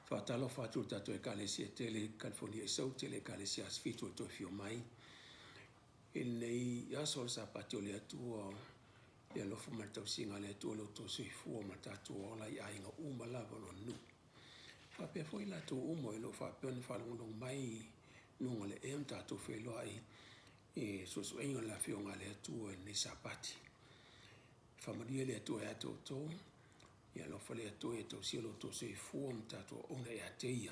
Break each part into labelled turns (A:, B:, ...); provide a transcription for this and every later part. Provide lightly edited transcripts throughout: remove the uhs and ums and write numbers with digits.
A: Whātalo whātua tātou e kālesia tele California e sau tele kālesia asfitu to fio mai. E nei aso sa patio le atua e alofa ma tau singa le atua lo to sui fua ma tātua ola I ainga uma lava no nu. Whapea foi la tō umo e lo whapea whalongolong mai nunga le em tātou wheloa e susu inga la fionga le atua e nei sapati. Whamaria le atua e ato tō ia lo fale atua e tau sielo tō sui fua ma tātua ona e ateia.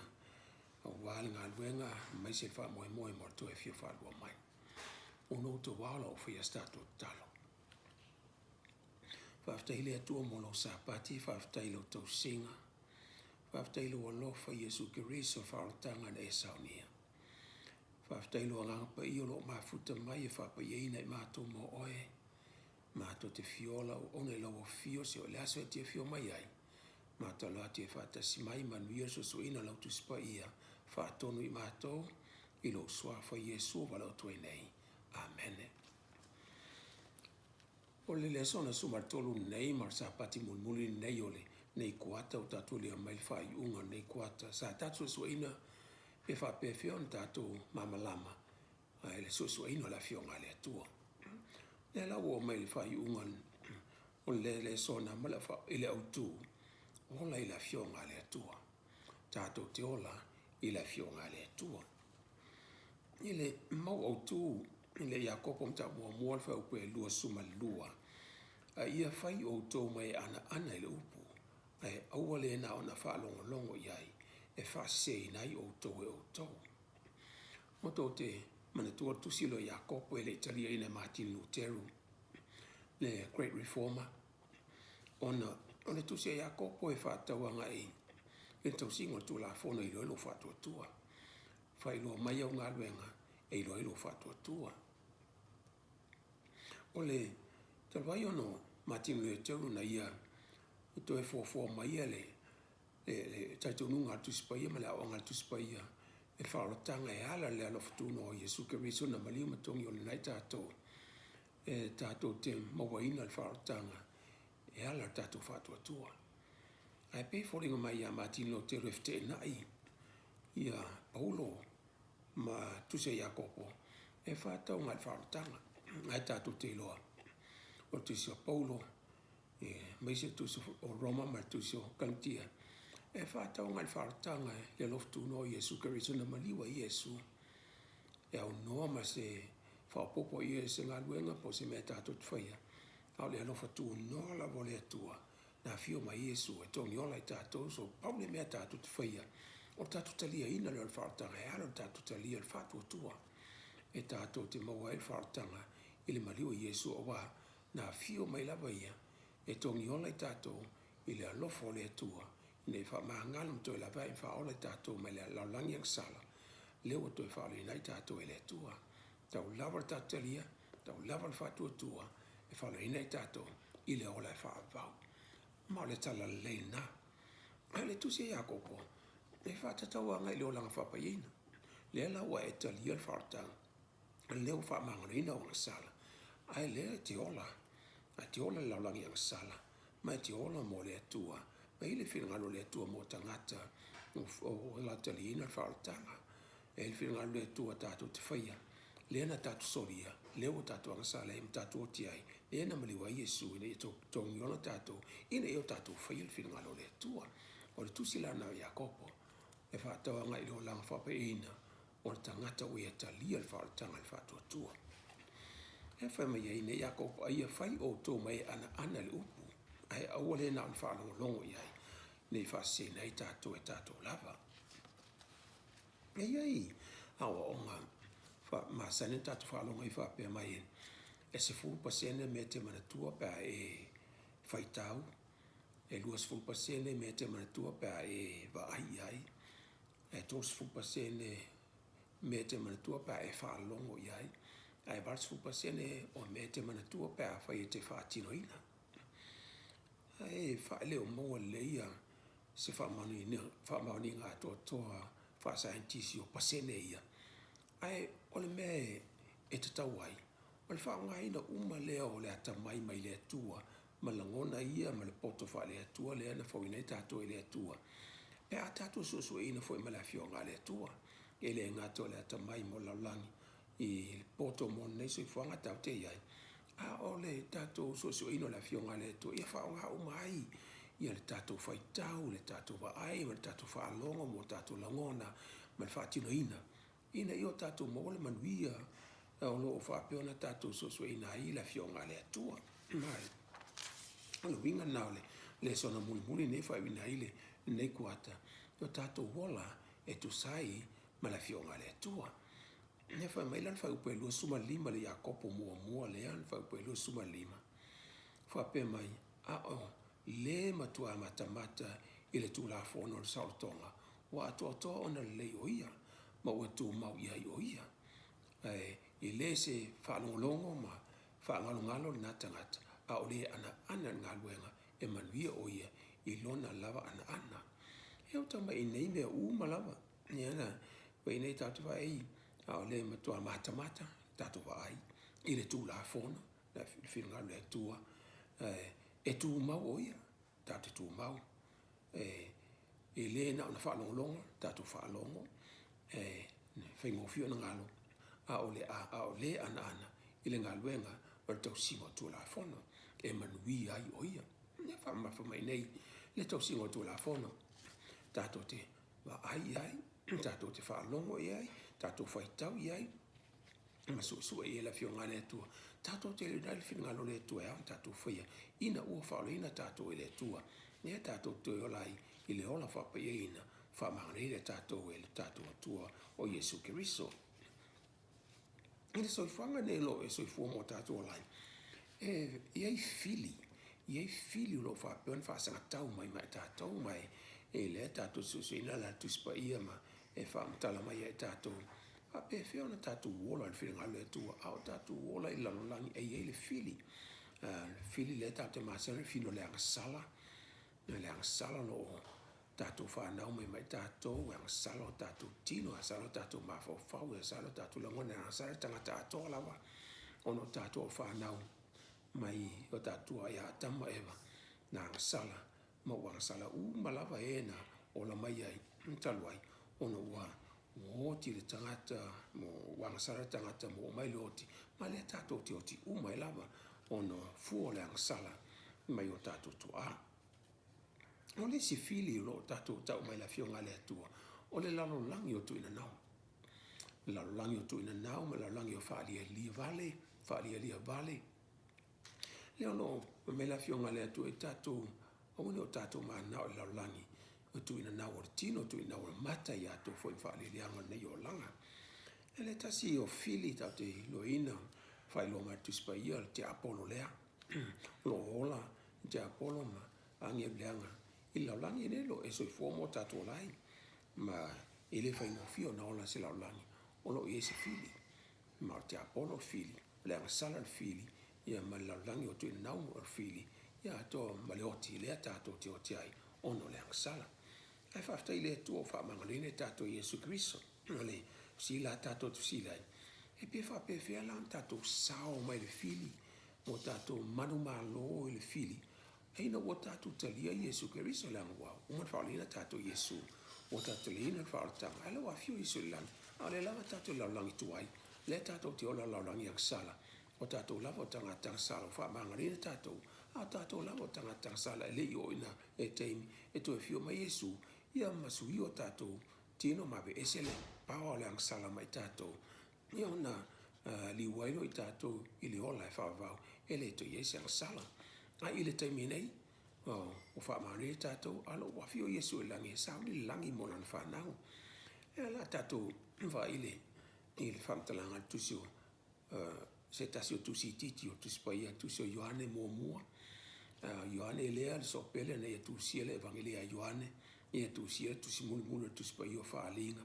A: A wāle ngā luenga mai se wha moe moe mo to e fio whalua mai. Ono to wala o fia stato talo. Whaftai le atua mo lo sapati, whaftai lo tau singa. Whaftai lo alofa Yesu Kiriso whaotanga na e saunia. Whaftai lo angapa I o lo mafuta mai e whapa ieina I mātou mo oe. Mātou te fiola o one lau fio se o le aso e te fio mai ai. Mātou la te whatasi mai manuia so suina lau tu spa ia. Whaatonu I mātou I lo swafa Yesu walau tue nei. Amen. O le sona sumartolu nei mar sapati mulmuli nei ole nei kuata o tatu le mai fai unga nei kuata sa tatu suina pe fa pe fion tatu mamalama ai le suina la fionga le tua le la o mai fai unga o le sona mala fa ile autu o la ila fionga le tua tatu te ola ila fionga le tua ile mau autu ile Jakobo mta mo fa o pe lua suma lua ia fai o tō mai ana ile upu ai awale na ona fa longo iai e fa sei nai o tō e o tō mo tō te mana tua tusilo Jakobo ele Italia ina Martin Lutero le Great Reformer ona tusia Jakobo e fa tawanga e tau singo tu la fono I lo fa tua fai lo mai o ngā luenga e lo fa tua ole talvai ono Martin Lutero na ia to e fo mai le taitu nunga tu spaia ma la onga tu spaia e whaorotanga e ala le aloftuna o Yesu Kiriso na maliu matongi o le nai tātou e tātou te mawaina le whaorotanga e ala tātou whatuatua ai pe fōringa mai a Martin Lutero e fte nai ia Paulo ma tuse Jakobo e whatau ngai whaorotanga ai tātou te loa o tuse o Paulo mai se tuse o Roma ma tuse o Galatia e whatau ngai whaorotanga le loftuna o Yesu Kiriso na maliwa Yesu e au noa ma se whaopopo I se ngā luenga po se mea tātou twhaia au le alofa tu noa la vole atua na fio ma Yesu e tongi ola I tātou so pau le mea tātou twhaia o tātou talia ina le whaorotanga e alo tātou talia le whatuatua e tātou te maua e whaorotanga I le maliwa Yesu o wā na fio mai lava ia e tongi ola I tātou I le alofa o le atua nei wha mahangalum toi la vai wha ola I tātou mai le laulangi ang sala leo toi wha ole nai tātou e le atua tau lava tātou talia tau lava le whatuatua e wha ole nai tātou I le ola e wha avau ma le tala leina ai le tusi e Jakobo e wha tatau anga I le olanga whapaina le la wa e talia le whaotanga leo wha mangarina o sala ai le te ola a te ola laulangi ang sala mai te ola mo le atua ma I le whingalo le atua mo tangata o la talina le whaotanga e le whingalo le atua tātou te whaia le ana tātou soria leo tātou ang sala e tātou ti ai le ana maliwa Yesu ina I tongi ona tātou ina e o tātou whaia le whingalo le atua o le tusilana o Jakobo e whaatawanga I lo langa whapaina o le tangata o ia talia le whaotanga le whatuatua e whai mai ai ne Jakobo ai a whai o tō mai ana le upu ai awale na on whalongo longo iai nei whase nei tātou e tātou lava e iai awa onga masane tātou whalongo I whapea mai e se fulpasene me te manatua pa e whaitau e luas fulpasene me te manatua pa e wa ai e tos fulpasene me te manatua pa e whalongo iai ai vars fulpasene o me te manatua pa whai te whaatinoina ai whaile o moa leia se whamani ngā toa whaasaintisi o pasene ia ai ole me e te tau ai ole whaangaina uma lea o le ata mai le atua ma langona ia ma le poto wha le atua le ana whawinei tātou le atua pe a tātou suasuina foi ma le afioga le atua e le agato le atamai mo laulangi i poto mo nei soifuaga tau te iai a o le tātou suasuina o le afioga le atua ia faaoga'u mai ia le tātou faitau le tātou vaai ma le tātou faalogo mo tātou lagona ma le faatinoina ina ia o tātou mo le manuia o loo faapea ona tātou suasuina ai le afioga le atua mai o le uiga na o le sona mulimuli nei faaiuina ai le nei kuata o tātou ola e tusai ma le afioga le atua ne fa mai lan fa upe lu suma lima le Iakopo mua le an fa upe lu suma lima fa pe mai a o le matua mata i le tula fono le sautonga wa to ona le oia ma wa tu mau ia oia i le se fa longo ma fa ngalo na tangata a o le ana ngaluenga e manuia oia i lona lava ana e o tama i nei mea malava ni ana wa i nei tatu fa ei a o le matua mata tatu fa ai i le tula fono la finga le tua e tu mau oia tatu tu mau e le na ona fa longo tatu fa longo fa mo fio na ngalo a o le ana i le ngaluenga o tau simo tula fono e manui ai oia ne fa mai nei le tau simo tula fono tatu te va ai tatu te fa longo ai tatu fa tau ai ma su e la fionga le tua tatu te le dal finga lo le tua tatu fa ina o fa ina tatu le tua ne tatu to olai i le ola fa pa ina fa ma le tatu e le tatu tua o Yesu Kristo ina so fanga ne lo e so fu mo tatu olai e fili lo fa ben fa sa tau mai tatu mai e le tatu su ina la tu spa ia ma e fa mtala mai e tatu a pe fe ona tatu wola al feeling ale tu au tatu wola i langi e le fili le tatu ma sa le fino le sala lo tatu fa na mai tatu we sala tatu tino sala tatu ma fa sala tatu langona sala tanga tatu lava ono tatu fa na mai o tatu ya tama eva na sala ma wa sala malava ena o la mai ai talwai ono wa o ti le tangata mo wang sala tangata mo mai loti ma le tato ti oti mai lava ono fu le sala mai o tato tu a o le si fili lo tato tau mai la fionga le tua o le lalo langi o tu ina nau lalo langi o tu ina nau ma lalo langi o fa lia vale le ono mai la fionga le tua e tato o ne o tato ma nau lalo langi o tu ina nau o tino tu ina o mata ia to foi fa le anga nei o langa e le tasi o fili ta te lo ina fai lo ma tu spa ia te apolo lea lo ola te apolo ma ange bleanga il la langi ne lo e so fo mo ta to lai ma ele fai no fio na ola se la langi o lo e se fili ma te apolo fili le anga sala fili ia ma la langi o tu ina nau o fili ia to ma le oti le ta to te oti ai ono le anga sala ai fa ftai le tuo fa mangalene tato Yesu Kristo le si la tato tu si la e pe fa pe fe la tato sao mai le fili mo tato manu malo le fili e no o tato talia Yesu Kristo la wa uma fa le tato Yesu o tato le fa ta ala wa fiu Yesu la ale la tato la langi tu ai le tato ti ola la langi aksala o tato la o tanga tanga sala fa mangalene tato a tato la o tanga sala le yo ina e teimi e to fiu mai Yesu ia masui o tātou tino mawe esele pawa le angsala mai tātou ia ona liwaino i tātou i le ola e whawavau e le to Yesu angsala a i le taimi nei o whaamane e tātou alo wafio Yesu e langi e sauni langi mona na whanau e la tātou wha i le whamtalanga tusio se tasio tusi titi o tuspaia tusio Ioane mua Ioane lea le sopele na ia tusia le evangelia Ioane ia tusia tusi mulu tusi pa io faalinga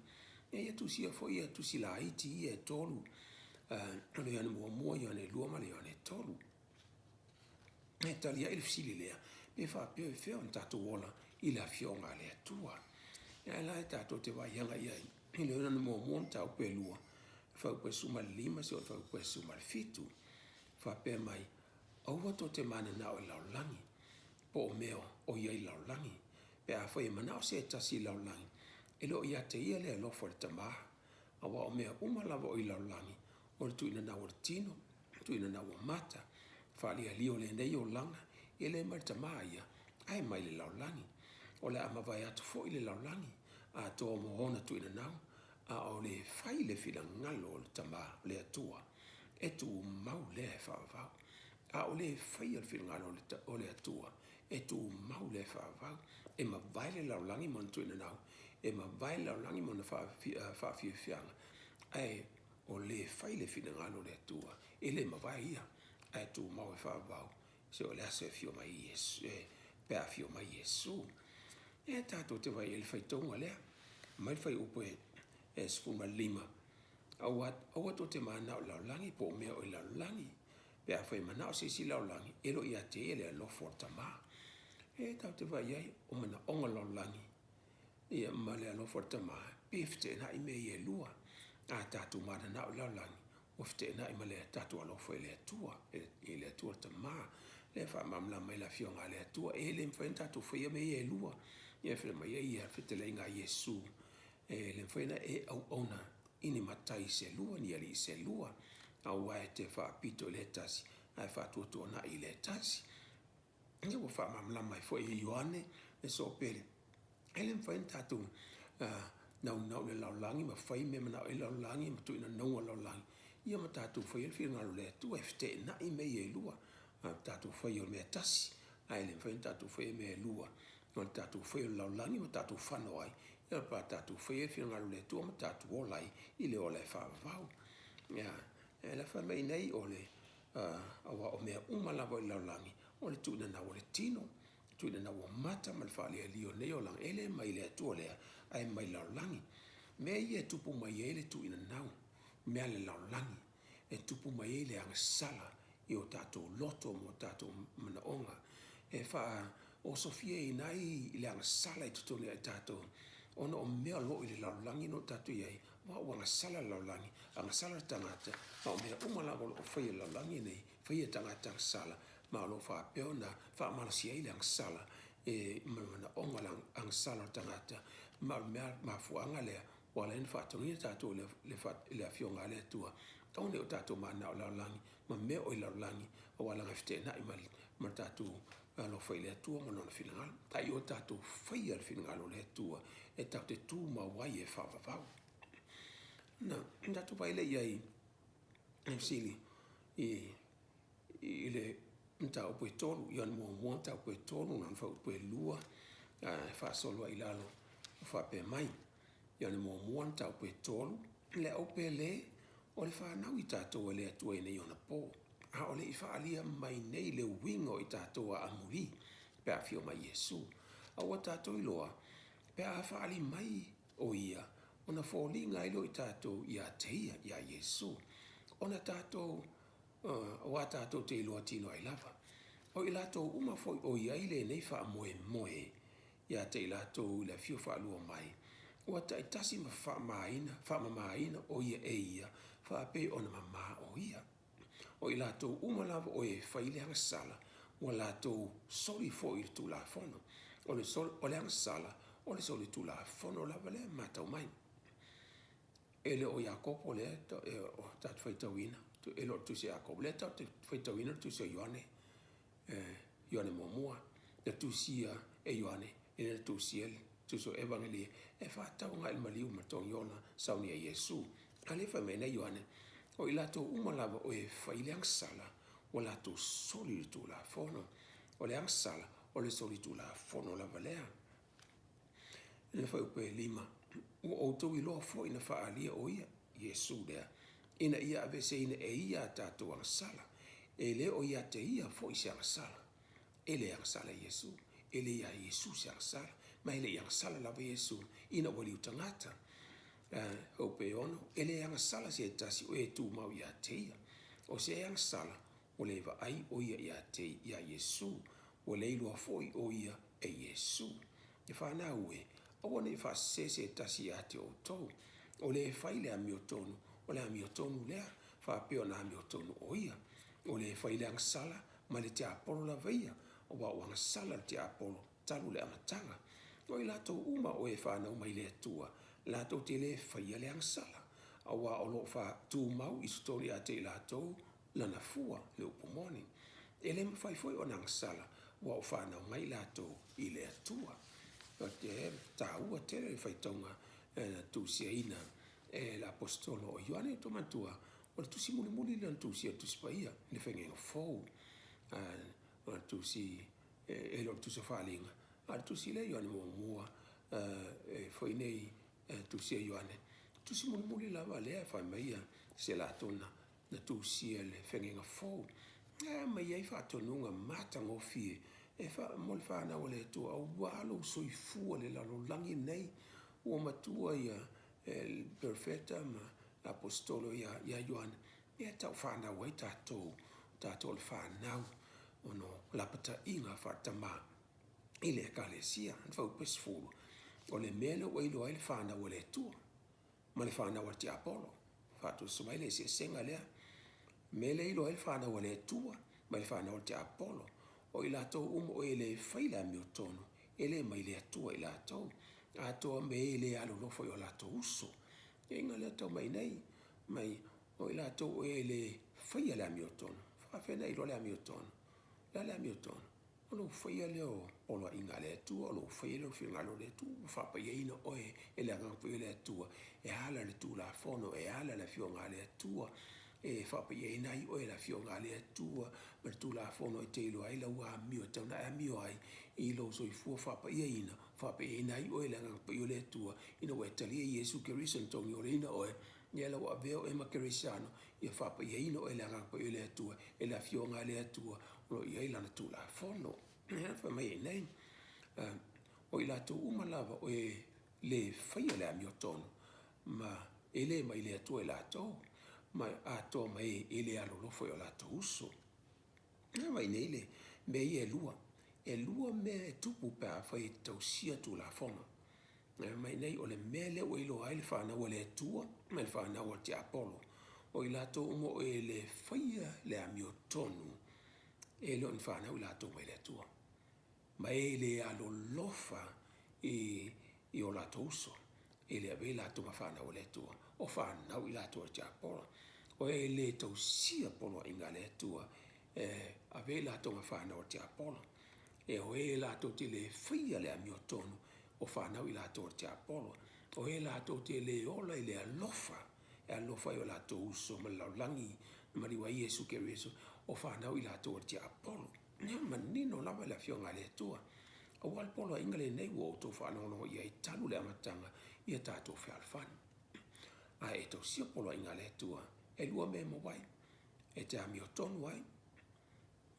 A: ia tusia fo ia tusi la iti ia tolu le ana mo ia ne lua ma le ana tolu e talia il fili lea pe fa pe fe on tatu wala i la fionga le tua ia la tatu te vai yanga ia i le ana mo ta pe lua fa pe suma lima se fa pe suma fitu fa pe mai o to te mana na o la langi po meo o ia i la langi pe a fai manao se tasi laulangi. E lo ia te ia le lo for tamaha. Awa o mea uma lava o i laulangi. O le tuina na o le tino, tuina na o mata. Whaalia lio le nei o langa, e le mai tamaha ia, ai mai le laulangi. O le amawai atu fo i le laulangi, a toa mohona tuina nau, a o le fai le fila ngalo o le tamaha, le atua, e tu mau le whaavau. A o le fai al fila ngalo o le atua, e tu mau le whaavau, e ma vai le laulangi mon tuina nau, e ma vai laulangi mon whaafia fianga, ai o le fai le fila ngalo le atua, e le ma vai ia, ai tu mau e whaavau, se o le aso e fio mai Yesu, pea fio mai Yesu. E tātou te vai e le fai tonga lea, mai fai upo e sfuma lima. Awa to te mana o laulangi, po mea o laulangi, pea fai mana o sisi laulangi, elo ia te ele lo forta ma. E tau te vai ai, o mana onga laulangi, ia male lo forta ma, pifte na i me e lua, a tātou mana na o laulangi, o fte na i male tātou alo fai le atua, e le atua ta ma, le fa mamla mai la fionga le atua, e le mfain tātou fai me e lua, ia fai mai ia fete le inga Yesu, e le mfaina e au ona, ini matai se lua, ni ali se lua, au wae te wha pito le tasi, ai wha tuatua na i le tasi. Ia wa wha mamla mai fo e Ioane, e so pele. E le mfain tātou, nau le laulangi, ma fai me mana e laulangi, ma tuina naua laulangi. Ia ma tātou fai el whia ngalo le atua, e fte na i mei e lua, tātou fai o mea tasi, ai le mfain tātou fai me e lua, o tātou fai o laulangi, ma tātou whanau ai, ia pa tātou fai e whia ngalo le atua, ma tātou olai, i le ole whaavau. Ia, e la wha mei nei o le, awa o mea umalawa i laulangi, o le tuina na o le tino, tuina na o mata, ma le whaalia lio nei o lang, ele mai le atua lea, ai mai laulangi. Mea ia tupu mai e le tuina nau, mea le laulangi, e tupu mai e le angasala, i o tātou loto mo tātou manaonga, e wha o Sofia i nai i le angasala i tutone ai tātou, ona o mea lo i le laulangi no tātou iei, wa o angasala laulangi, angasala tangata, ma o mea umalawa o whaia laulangi nei, whaia tangata angasala, ma lo wha peo na wha malasia i le angasala, e mana onga lang angasala tangata, ma mea mafuanga lea, wala ina whatongi tātou le afionga le atua, o ne o tātou mana o laulangi, ma mea o i laulangi, o wala ngafte na i ma tātou lo fai le atua mo nona finangalo. Tai o tātou fai al finangalo le atua, e tau te tū ma wai e whawawau. Na, tātou vai le iai, e sili, i le nta o poe tolu, i anu mua ta o poe tolu, nan whau poe lua, wha solua i lalo, wha pe mai, i anu mua ta o poe tolu, le au pe le, o le whanau i tātou le atua i nei ona pō. A o le i whaalia mai nei le wingo i tātou a amuri, pe a fio mai Yesu. A o tātou i loa, pe a whaali mai o ia, ona fōlinga ilo i tātou i a teia i a Yesu. Ona tātou, o a tātou te iloa tino ai lava. O i lātou uma foi o ia ile nei wha moe moe, i a te i lātou le fio whaalua mai. O a tai tasi ma wha maina o ia e ia, wha pe ona mama o ia. O i lātou umalawa o e whaile hanga sala, o lātou soli fo i tu la fono. O le hanga sala, o le soli tu la fono lava le matau mai. Ele o Jakob o le o tatu whaitawina, e lo tu se Jakob, le tatu whaitawina tu se Ioane, Ioane Momua, le tu sia e Ioane, e le tu siel, tu so evangelie, e whaatau ngai maliu matong Iona, sauni a Yesu. Ale wha mena Ioane, o i lato umalawa o e whaile angsala, o lato soli tu la fono, o le angsala, o le soli tu la fono la valea. Le whai upe lima, o outou i loa fo ina whaalia o ia, Yesu lea, ina ia avese ina e ia tātou angsala, e le o ia te ia fo i se angsala, e le angsala Yesu, e le ia Yesu se angsala, ma e le angsala lava Yesu, ina wali utangata, o pe ono, ele anga sala se tasi o e tu mau ia teia. O se anga sala, o le va ai o ia te ia Yesu, o le ilua foi o ia e Yesu. E whana ue, o wane wha se tasi a te o tau, o le whaile a miotonu, o le a miotonu lea, wha peo na miotonu o ia, o le whaile anga sala, ma le te apolo la veia, o wa anga sala te apolo, talu le amatanga, O i lātou uma o e whānau mai le atua, lātou te le whaia le angsala. Awa o lo wha tū mau i story a te lātou lana fua le upumoni. E le mawhai foi o nangsala, wa o whānau mai lātou i le atua. O te tā ua tere whaitonga tu sia ina l'apostolo o Ioane to mantua, o le tusi muli muli le tu sia tu spaia, le whengenga fau, o le tusi lo tu sa whalinga. A tu si le Ioane mua foi nei tu sia Ioane. Tu si muli lava lea whai maia se la tona na tu sia le whengenga fau. Mai ai whatonunga matang o fie. E wha mol whana o le tua au walo soi fua le lalo langi nei. Ua matua ia perfecta ma apostolo ia Ioane. Ia tau whana wai tātou le whanau. Ono lapata inga whatama. Ile ekalesia, whau pesfulu. O le mele o ilo ai le whanau o le tua. Ma le whanau te Apollo. Whatu sumai le se senga lea. Mele ilo ai le whanau o le tua. Ma le whanau te Apollo. O i lātou o e le whaila mi o tono. E le mai le atua i lātou. Atoa me e le alo lofo i o lātou uso. E inga le tau mai nei. Mai o i lātou o e le whaia le mi o tono. Whawhena ilo le mi o tono. Le mi o tono. O lo whaia leo o lo inga le atua. O lo whaia leo whiunga lo le atua. Whapa ia ina oe e le angampu le atua. E ala le tū la whono. E ala le whiunga le atua. E whapa ia ina i oe la whiunga le atua. Ma tū la whono e te ilo ai la ua mio tauna e mio ai. I lo so i fua whapa ia ina. Whapa ia ina i oe le angampu le atua. Ina oe talia Iesu Keriso ntongi o le ina oe. Ia la ua veo e makerisano. Ia whapa ia ina oe le angampu le atua. E la whiunga le atua. O ia i lana tū la whono. Wha mai e nei. O i lātou umalava o e le whaia le ami o tono. Ma e le mai le atua e lātou. Ma atoa mai e le alo lofo o lātou uso. Mai nei le me i e lua. E lua me tupu pa whai tau sia tū la whono. Mai nei o le mele o ilo ai le whanau o le atua. Ma le whanau o te Apollo. O i lātou umo o e le whaia le ami o tonu. E lo ni whanau i lātou mai le atua. Ma e le alo lofa i o lātou uso. E le ave lātou ma whanau o le atua. O whanau i lātou o te Apollo. O e le tau sia polo inga le atua. Ave lātou ma whanau o te Apollo. E o e lātou te le whaia le ami o tonu. O whanau i lātou o te Apollo. O e lātou te le ola i le alofa. E alofa i o lātou uso. Ma laulangi. Mariwa Iesu Keriso. O whanau i lātou o te Apollo. Nia manino lava le whionga le atua. O walpolo inga le nei o tō whanau ia i talu le amatanga. Ia tātou whialfan. A e tau sia polo inga le atua. E lua me mo wai. E te ami o tonu wai.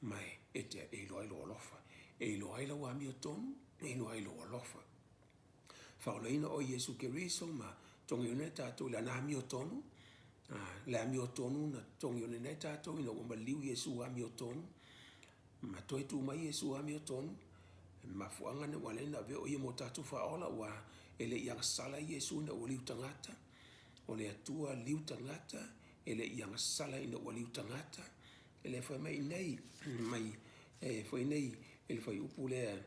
A: Mai e te e loa ilo alofa. E loa ilo ami o tonu. E loa ilo alofa. Whaoleina o Iesu Keriso ma tongi une tātou la na ami o tonu. Le ami o tonu na tongi une nei tātou ina wama liu Iesu ami o tonu. Ma toi tu mai Iesu ami o tonu. Ma fuanga ne wale na veo ia mo tātou whaola wa ele iang sala Iesu na waliu tangata. O le atua liu tangata. Ele iang sala ina waliu tangata. Ele whai mai nei. Mai whai nei. Ele whai upu lea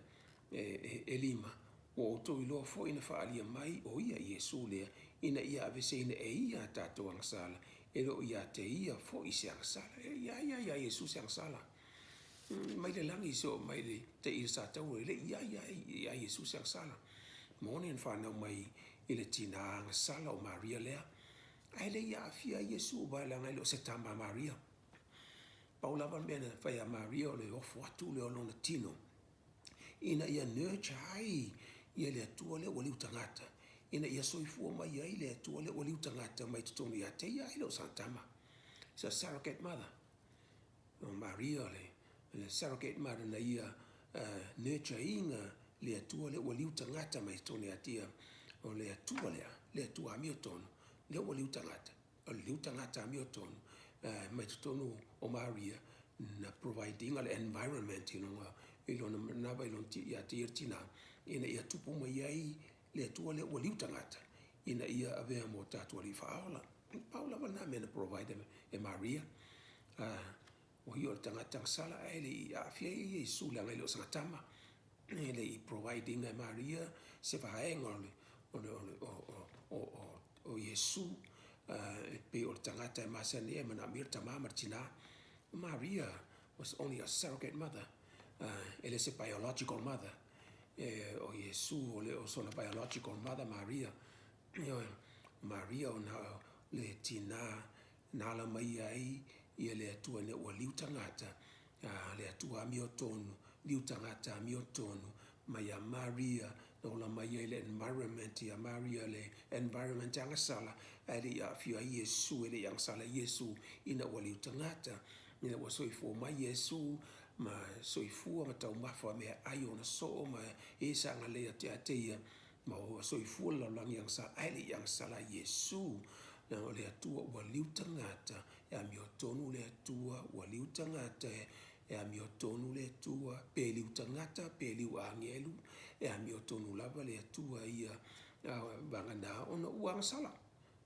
A: e lima. O to i loa fo ina whaalia mai o ia Iesu lea. Ina ia avese ina e ia tātou ang sala. Elo ia te ia fo i se ang sala. Ia Iesu se ang sala. Mai le langi so mai le te i sa tau le ia Iesu se ang sala. Mone en whanau mai i le tina ang sala o Maria lea. Ai le ia afia Iesu ba langa ilo se tama Maria. Paulavan bena whai a Maria o le ofo atu le o lona tino. Ina ia nurture ai ia le atua le waliu tangata. Ina ia soifua mai ai le atua le waliu tangata mai tutonu ia te ia ilo santama. Sa surrogate mother. O Maria le surrogate mother na ia nurture inga le atua le waliu tangata mai tutonu ia tia. O le atua lea, le atua ami o tonu. Le waliu tangata. O liu tangata ami o tonu. Mai tutonu o Maria na providing al environment ilo na ba ilo ia te irtina ina ia tupu mai ai le atua le waliu tangata ina ia avea mo tātua li whaola. Paula wana mena provide e Maria. O hiyo tangata sala ele ia afia i Iesu langa ilo sangatama. ele I providing e Maria se vaenga o Yesu pe o tangata e masani e mana mir tamama tina. Maria was only a surrogate mother. Ele se biological mother. O Yesu o le o sona biological mother Maria. Maria o na le tina nala mai ai ia le atua ne ua liu tangata. Le atua mi o tonu, liu tangata mi o tonu. Mai a Maria no la mai le environment ia Maria le environment anga sala. Ele ia fio a Yesu ele yang sala Yesu ina ua liu tangata. Ina ua soifua mai Yesu ma soifua ma tau mafa me ai ona so ma e sanga le atea ma ua soifua la langi yang sala ele yang sala Yesu. Na o le atua ua liu tangata e a mi o tonu le atua ua liu tangata e a mi o tonu le atua pe liu tangata pe liu angelu e a mi o tonu lava le atua ia vanga na ona ua sala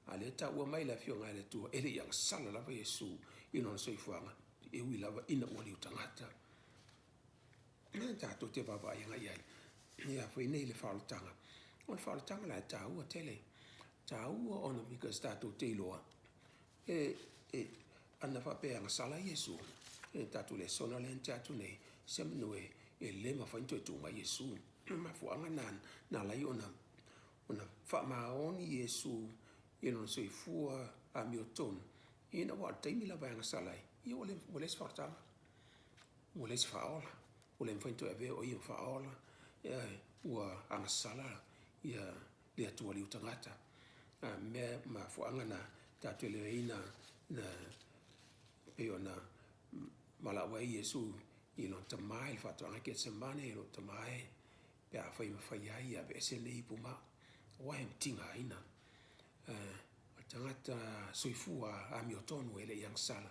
A: a le ta ua mai la fio ngai le atua ele yang sala lava Yesu ino soifuanga e ui lava ina ua liu tangata na tato te baba ia ngai ai ia foi nei le whaolotanga o le whaolotanga la ta ua tele ta ua ona because tato te iloa ana whapea nga sala Yesu tatu le sona le tatu nei semnoe e le mafainto tu ma Yesu ma fuanga na lai ona fa maoni Yesu ino so fua a mioton ina wa taimi la banga sala io le sfortama le sfaola le mafainto ave o io faola ua anga sala ia le atu ali utangata me ma fuanga na tatu le ina na peona malawa Yesu ino tamai il fatto anche che semane ino tamai pe a fai ai a vese nei puma wa em tinga ina tangata soifua a miotonu ele yang sala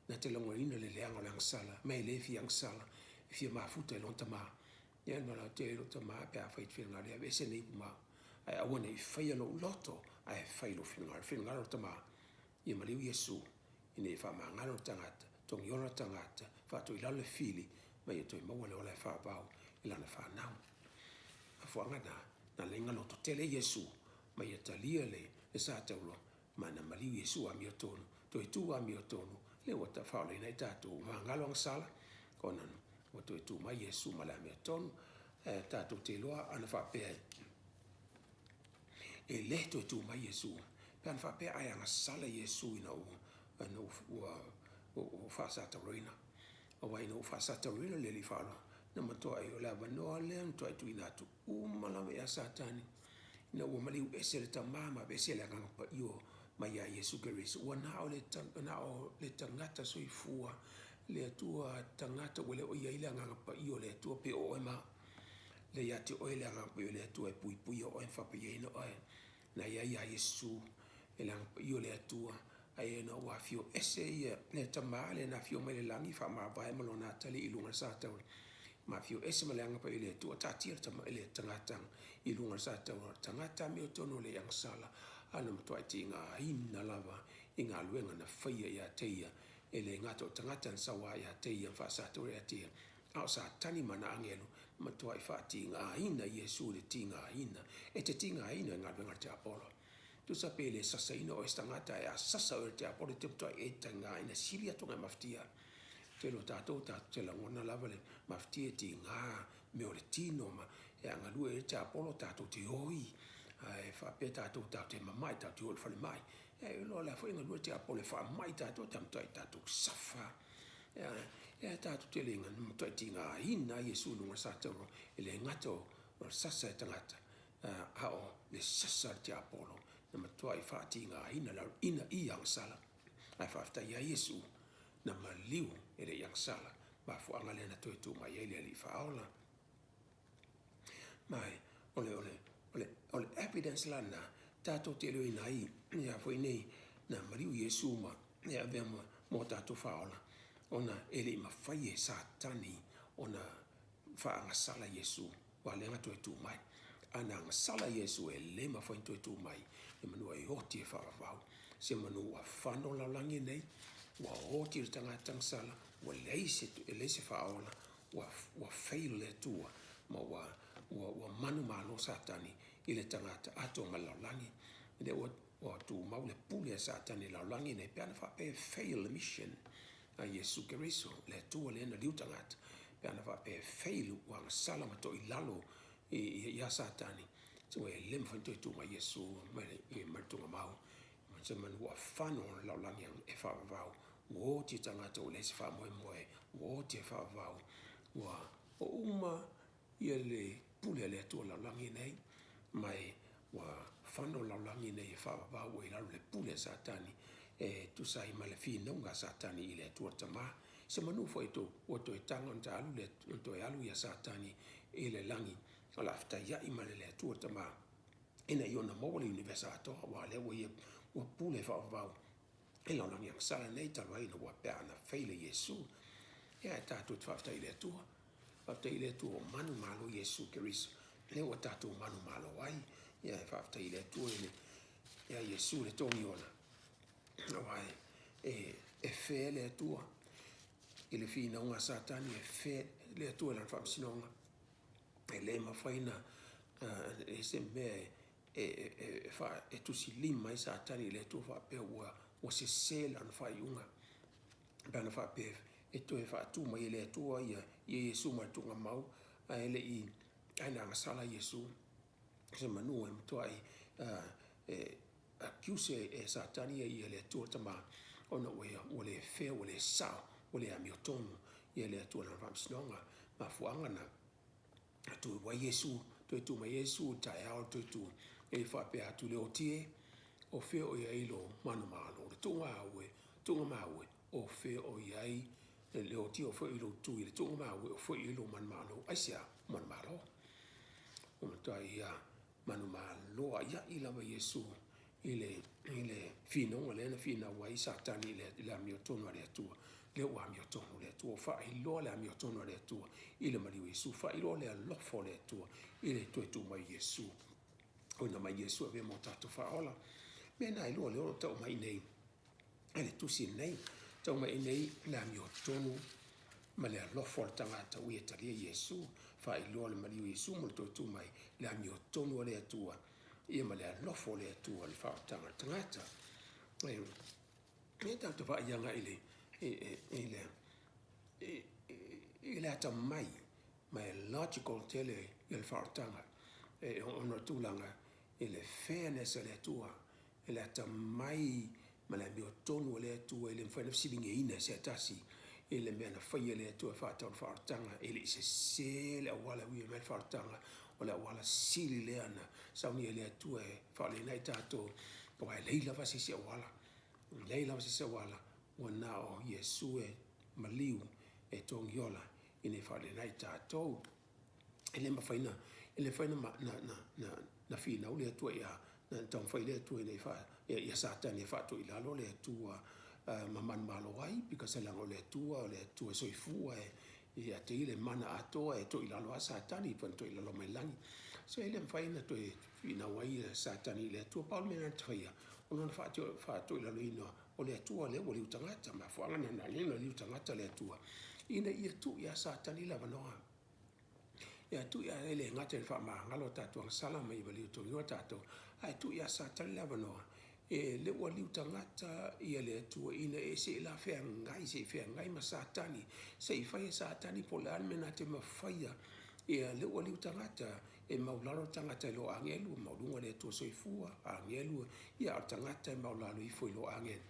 A: na te longo ina le leanga lang sala mai le fi yang sala fi ma futa lo tama ya no la te lo tama pe a fai finga le vese nei puma ai a wona I fai lo loto ai fai lo finga lo tama I maliu Yesu ine fa mangalo tangata tong yora tangata fa to ila le fili mai to mo wala wala fa bau ila na fa nau afuanga na lenga lo to tele Yesu mai talia le sa taulo mana maliu Yesu a miotonu to tu a miotonu le wata fa le nei tatu mangalo ang sala konan wato tu mai Yesu mala miotonu tatu te loa ana fa pe e le to tu mai Yesu pan fa pe ai ang sala Yesu ina no o fa sa taurina o vai no fa sa taurina le li falo na mato ai o la no le to ai tu ina tu mala me satani na o mali ese le tamama be se la ngang pa io mai ya Yesu Christ o na o le tangata soi fua le tua tangata wele o ia ila ngang pa io le tua pe o ma le ya te o ile ngang pa io le tua pui o en fa pe ino ai na ya Yesu ele io le tua ai no wa fio ese ia le tamale na fio mele langi fa ma vai mo na tali ilunga sa tau ma fio ese mele anga pa ile tu ta tir tama ile tangata ilunga sa tau tangata mi tono le yang sala ana mto tinga ina lava inga luenga na faia ya teia ele ngato tangata sa wa ya teia fa sa tu ya tia au sa tani mana angelo mto ai fa tinga ina Yesu le tinga ina e te tinga ina nga luenga te Apollo tu sapele sasaina o estangata ya sasa o te apole te to e tanga ina silia to nga maftia te lo tato te la ngona lavale maftia ti nga me o le tino ma e anga lu e te apolo tato te oi ai fa pe tato te mamai tato o fale mai e lo la foi nga lu te apole fa mai tato tam to tato safa e tato te lenga no to tinga ina Yesu no sa te ele ngato o sasa tangata a o le sasa te apolo na matua I whaatinga ina I yang sala. Ai whaafta ia Yesu na maliu ele yang sala. Ma fuanga le na toi tu mai ele li whaola. Mai, ole evidence lana tato te leo ina I ia fwoi nei na maliu Yesu ma ia vema mo tato whaola. Ona ele ma whaie sa tani ona whaanga sala Yesu. Wa lenga toi tu mai. Ana sala Yesu e le ma whain toi tu mai. E manua I hoti e whawawau. Se manua whano la langi nei. Wa hoti I tanga tangsala. Wa leise whaola. Wa whaile tua. ma wa manu malo Satani i le tangata ato malalangi le o tu mau le pule Satani laulangi nei peana whape fail mission a Yesu Keriso le tua le na liu tangata peana whape fail wang salama to i lalo i Satani so e lem fanto tu ma Yesu ma i matunga mau ma se man wa fano laulangi e whaavau wo ti tangata o le se wha moe wo ti whaavau wa o uma ia le pule le tua laulangi nei mai wa whano laulangi nei e whaavau i lalo le pule Satani e tu sai ma le whinaunga Satani i le tua tama se manu fo ito o to e tangon ta alu le to e alu ia Satani i le langi o la fta ia i ma le tua tama ina iona mo le universa ato wa le wa pule whaavau e laulangi ang sala nei talwai na wa pea na feile Yesu ia e tātou whafta i le tua whafta i le tua o manu malo Yesu Keriso le wa tātou manu malo ai ia e whafta i le tua ia Yesu le tongi ona wai e fe le tua i le fina unga Satani e fe le tua lan whamsinonga e le mawhaina e se mea e tusi lima i Satani le tua whapea wa se se lan whaiunga bana whapea e to e whaatu mai le tua ia Yesu matunga mau a ele i aina ngasala Yesu se manu e mtua i accuse e Satani ia le tua tama ona o le fe o le sao o le amiotonu ia le tua lan whamsinonga ma fuanga na tu wa Yesu tu ma Yesu ta ao tu e whapea tu le o tie o fe o iai lo manu malo le tunga mawe o fe o iai le o tie o fe i lo tu i le tunga mawe o fe i lo manu malo aisia manu malo o mtua ia manu malo ia i lava Yesu i le fina unga le na fina wai Satani le amiotonu le atua le ua amiotonu le atua fa i lo le amiotonu le atua i le mariu Yesu fa i lo le alofo le atua i le tu mai Yesu o na mai Yesu ave mo tatu fa ola me na i lo le o tau mai nei ele tusi nei tau mai nei le amiotonu ma le alofo le tangata ui e talia Yesu fa i lo le mariu Yesu mo tu mai le amiotonu le atua ia ma le alofo le atua le fa tangata e tatu fa ianga ile ata mai logical tele il fartanga ono tulanga ile fairness le tua ile ata mai ma le biotonu le tua ile fa silinge ina se tasi ile me na fa ile tua fartanga ile se le wala wi me fartanga wala sili le ana sauni ile tua fa le nai tato po ai leila va si se wala wana o Yesu e maliu e tongiola ine fale nai tatou ele mafaina na fina ule tua ia na tau faile tua nei fa ia Satani fa to ila lo le tua maman malo ai because la le tua soifua ia te ile mana atoa e to ila lo Satani pa to ila lo mai langi so ele faina to fina wai Satani le tua Paul mena tfaia ona fa to ila lo ino o le tua le wali utangata ma fuanga na le utangata le tua ina ia tu ia Satani la vanoa ia tu ia ele ngata fa ma ngalo tatu ang sala mai wali to yo tatu ai tu ia Satani la vanoa e le wali utangata ia le tua ina e se la fe ngai ma Satani se fa Satani pola mena te ma faia ia le wali utangata e maularo tangata lo angelu maulunga le to soifua angelu ia tangata e maulalo I foi lo angelu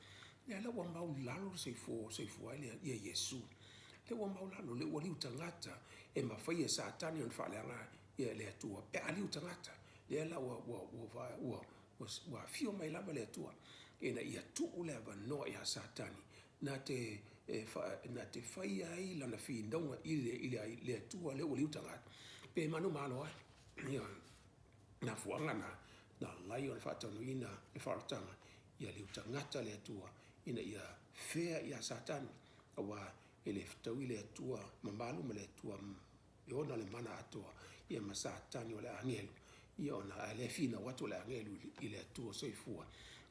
A: ia le wa maulalo soifua ile ia Yesu le wa maulalo le wali utangata e mafai Satani on fa langa ia le tua pe ali utangata le la wa fio mai lava le tua ina ia tu le va no ia Satani na te fai ai la na fi ndonga ile le tua le wali utangata pe manu malo ia na fuanga na lion fatano ina e fartanga ia le utangata le tua ina ia fea ia Satani wa ele ftau ile tua mamalu male tua iona le mana atoa ia ma Satani o le angelu ia ona le fina watu le angelu ile tua soifua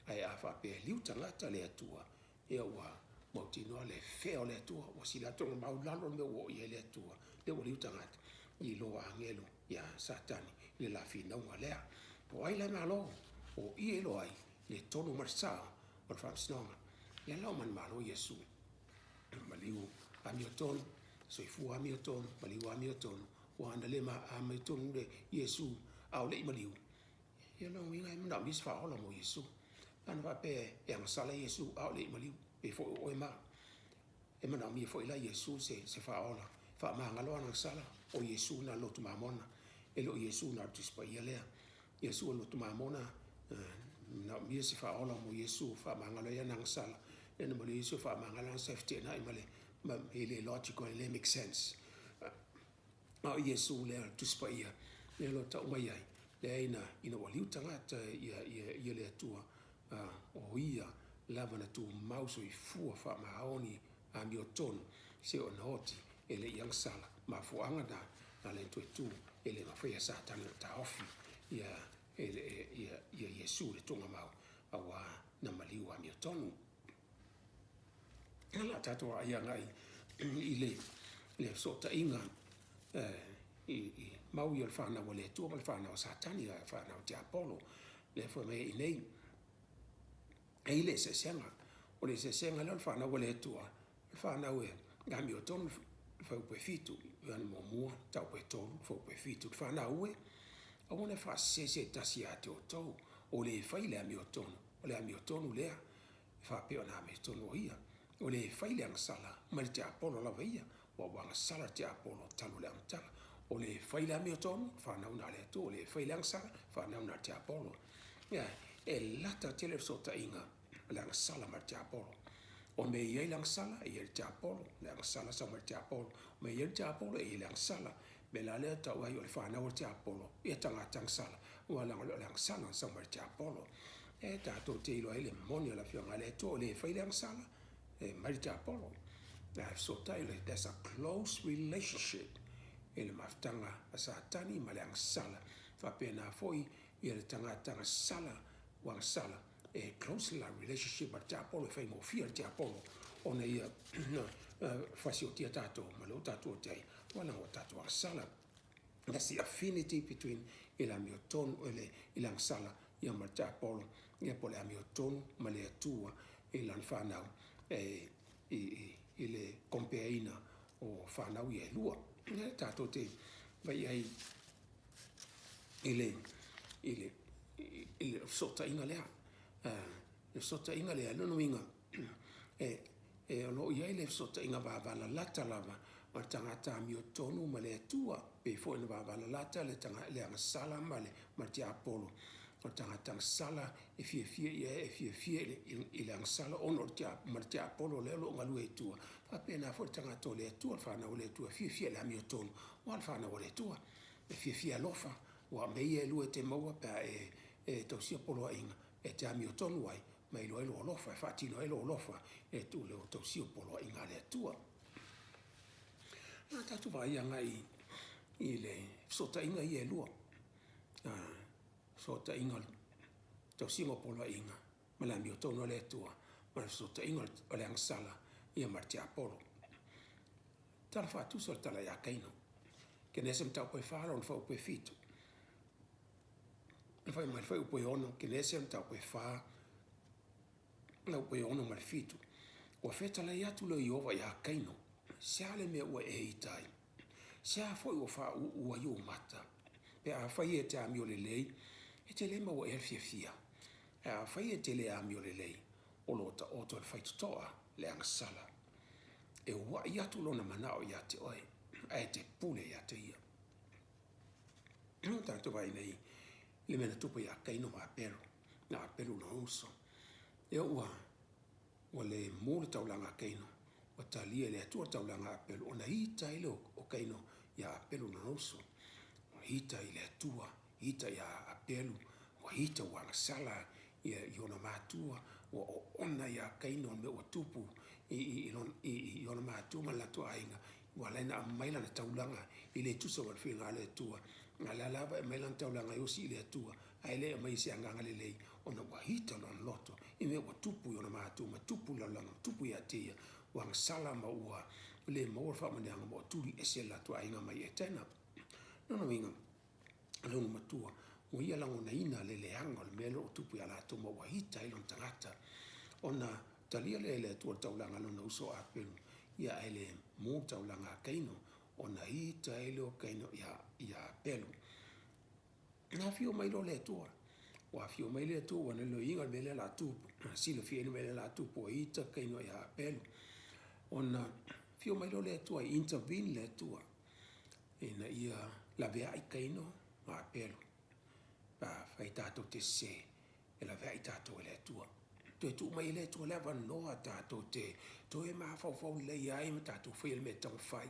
A: ai afa pe liu tangata le tua ia wa mautino le fea le tua o sila tonga maulalo me wo ia le tua le liu tangata i lo angelo ya satani le la fina wa lea o ai la malo o i lo ai le tonu marsa o fa snonga ya lo man malo Yesu maliu amioton soifu amioton maliu amioton wa anda le ma amioton de Yesu au le maliu ya lo winga mna mis fa ola mo Yesu ana va pe yang sala Yesu au le maliu pe fo o ma e mana mi fo ila Yesu se fa ola fa ma ngalo ana sala o Yesu na lo tu mamona e lo Yesu na tu spa yele Yesu lo tu mamona na mi se fa ola mo Yesu fa ma ngalo ya nang sala e no mo Yesu fa ma ngalo safety na imale ma ele logical ele make sense a Yesu le tu spa ya le lo ta mai ai le ina wali utanga ta ia le tua o ia lava na tu mauso i fua fa maoni a mioton se o noti ele yang sala ma fuanga na le tu ele ma fia satana ta ofi ia Yesu le tonga mau awa na maliu a mioton ala tato ia ngai le sota inga i mau ia fa na wale tu ma fa na satani fa na ti apollo le fo me nei e ile se senga o le se senga le fa na wale tu fa na we ga mioton fa pe fitu ya mo mo ta pe ton fo pe fitu fa na we a wona fa se tasia to o le fa ile a mioton o le a mioton le fa pe ona mioton o ia o le fa ile ang sala ma le apollo la veia wa wa sala ti apollo talu le amtala o le fa ile a mioton fa na una le to le fa ile ang sala fa na una ti apollo ya e lata tele sota inga lang sala ma ti apollo o me ye lang sala e ye ti apollo lang sala sa ma ti apollo me ye ti apollo e lang sala me la le ta wa yo le fa na o ti apollo e tanga tang sala wa lang sala sa ma ti apollo e ta to te lo ele monio la fianga le to le fa ile ang sala e ma ti apollo sota ile there's a close relationship ele maftanga satani ma lang sala fa pena foi ia le tanga sala wang sala e close la relationship ma te apolo fai mo fia te apolo ona ia fasio tia tato ma lo tato te wala o tato wang sala that's the affinity between ila mioton ele ilang sala ia ma te apolo ia pole a mioton ma le atua ilan fanau ile kompeina o fanau ia lua tato te vai ai ile sota inga lea sota inga lea no inga e lo ia ile sota inga va la lata lava ma tangata miotonu ma le tua pe fo ina va la lata le tanga le sala ma le ma ti apolo o tangata sala e fie ile ang sala ono ti apolo le lo ngalu e tua fa pena fo tangata le tua fa na le tua fie le miotonu wa fa na le tua e fie lofa wa me ye lu te maua pa e to sia polo inga e te amioton wai mai lo lofa fa ti no lofa e tu le to sia polo inga le tua na ta tu vai anga i le sota inga ye lu sota inga to sia polo inga ma la amioton le tua ma sota inga o le sala ia marti apolo tal fa tu so tala ya kaino ke nesem tau pe fa on fa pe fitu fai mai fai upo ono ke nese anta upo fa la upo ono mal fitu o feta la yatu lo iova ya kaino sale me o e itai sa foi o fa o yo mata pe a fai e te amio le lei e te le ma o e fia a fai e te le amio le lei o lo ta oto fai toa le ang sala e wa yatu lo na mana o ya te oi a te pule ya te ia tanto vai nei le mena tupo ya kaino ma pero na pero no uso e wa le mole taulanga kaino o talia le tu taulanga pero ona hita ile o kaino ya pero no uso hita ile tua hita ya apelu wa hita wa sala ya yona matua wa ona ya kaino me o tupu i yona matua la tua ainga wala na maila na taulanga ile tu so wa finga le tua ngala lava e maila taulanga yo si le tua ai le mai si anga ngale le ona wa hita lon loto i me wa tupu yona matua ma tupu la langa tupu ya tia wa sala ma ua le mo fa ma nga mo tuli esela tua ainga mai etena no inga along matua o ia lango na ina le leanga le melo tupu ala to mo wa hita ilo tangata ona talia le tu taulanga lo no so apelu ia ele mo taulanga kaino ona hita ilo kaino ia pelu na fio mai lo le tua wa fio mai le tua na lo inga mele la tu si lo fio mele la tu po hita kaino ia pelu ona fio mai lo le tua intervene le tua ina ia la vea i kaino ma pelu pa fai tato te se e la vea i tato le tua to tu mai le tua le van no tato te to e ma fa le ai ma tato fai me tong fai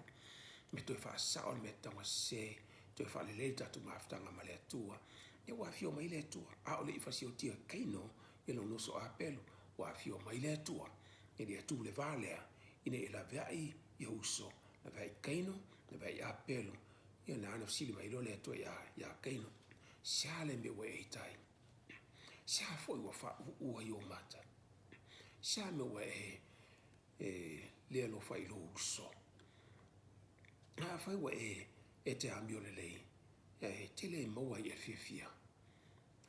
A: me to fa sa on me tong se to fa le tato ma ftanga ma le tua e wa fio mai le tua a o le fa si o tia kaino e lo no so a pelu wa fio mai le tua e dia tu le vale ina e la vea i uso la vea i kaino la vea i a pelu ia na ana sili mai lo le tua ya kaino Sale me we tai. Sa foi wa fa u yo mata. Sa me we le lo fa lo so. A fa we te ambio le le. Te le mo wa ye fifia.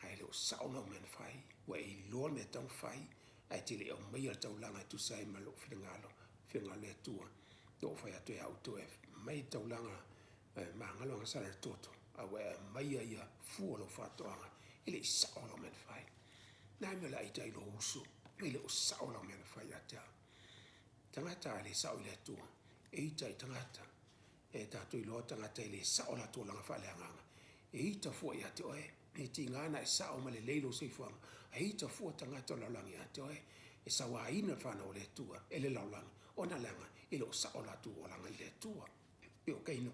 A: Ai lo sa no men fai. We lo me tão fai. Ai te le o mai al tau langa tu sai ma lo fingalo. Fingalo le tua. Do fa ya te auto e mai tau langa ma ngalo nga sala toto. Awe mai ia fu lo fatoanga ele sa lo men fai na me la ita lo uso ele o sa lo men fai ata tangata le sa le tu e ita tangata e ta tu lo tangata ele sa la tu la fa le anga e ita fu ia te oe e tinga na sa o male le lo se fu e ita fu tangata la langi ate oe e sa wa ina fa na le tu ele la lang ona langa ele o sa la tu la le tu e o kaino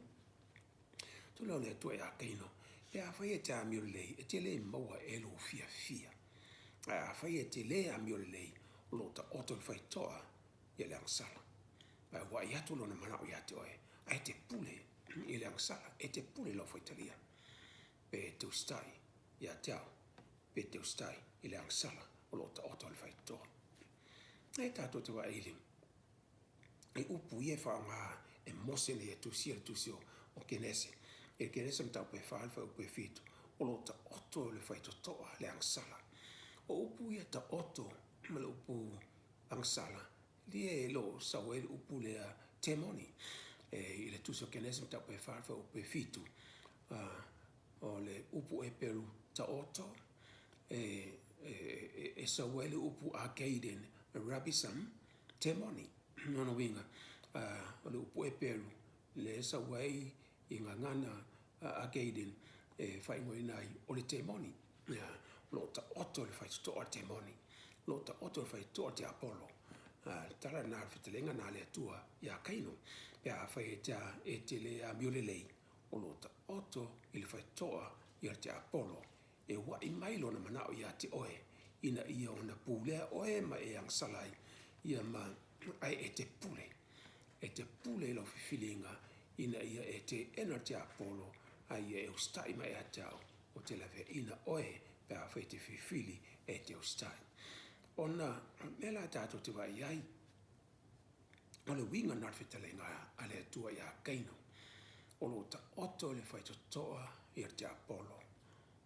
A: tu lo le tu e a kaino e a fai e te amio lei e te le maua e lo fia fia a fai e te le amio lei lo ta oto fai toa e le angsala a wa ia tu lo na mana o ia te oe a te pule e le angsala e te pule lo fai talia pe te ustai ia teao pe te ustai e le angsala o lo ta oto fai toa e tato te wa eilim e upu ie fa nga e mosene e tu sio o kenese e kenese mta pe fa alfa pe fito o lo ta oto le fai to toa le angsala o upu ia ta oto ma le upu angsala li e lo sa we upu le temoni e ile tu sio kenese mta pe fa alfa pe fito o le upu e peru ta oto e sa we le upu a kaiden rabisam temoni no winga o le upu e peru le sa wai i ngana a gaiden fai ngoi nai o le temoni lo ta oto le fai to o temoni lo ta oto le fai to te apollo tala na fitelenga na le tua ya kaino ya fai e te le a miole lei o lo ta oto il fai to ia te apollo e wa i mailo na mana o ia te oe ina ia ona pule oe ma e ang salai ia ma ai e te pule lo filinga ina ia e te energy apollo ai e ustai mai atau o te lave ina oe pe a fai te fili e te ustai ona mela tato te vai ai ole winga na fitalenga ale tua ia kaino o lo ta oto le fai to toa ia te apollo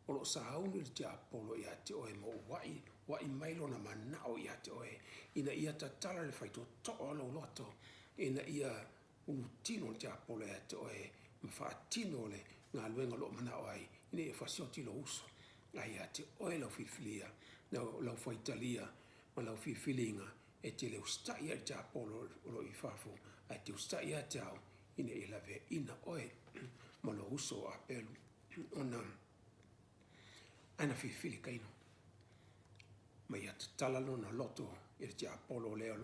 A: o lo sa haunu le te apollo ia te oe mo wai mailo na manao ia te oe ina ia ta tala le fai to toa lo loto ina ia tino te apollo ia te oe ma fa tino le ngā luenga lo manao ai ina ia fasioti lo uso ai ia te oe lau fifilia lau faitalia ma lau fifilinga e te le ustai ia te apollo lo i fafo ai te ustai ia te au ina ia lave ina oe ma lo uso a pelu ona ana fifili kaino ma ia te tala lona loto ia te apollo leo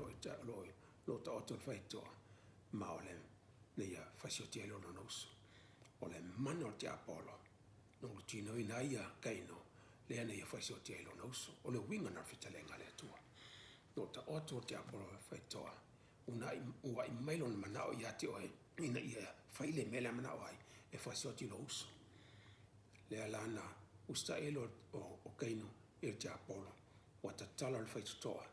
A: lo ta oto faitoa ma ole na ia fasioti lona no uso ole mano te apollo no tino ina ia kaino le ana ia fasioti lona uso ole winga na fitalenga le tua no ta oto te apollo faitoa ua i mailo na manao ia te oe ina ia faile mele manao ai e fasioti lo uso le alana usta elo o kaino il te apollo wa ta tala le faitoa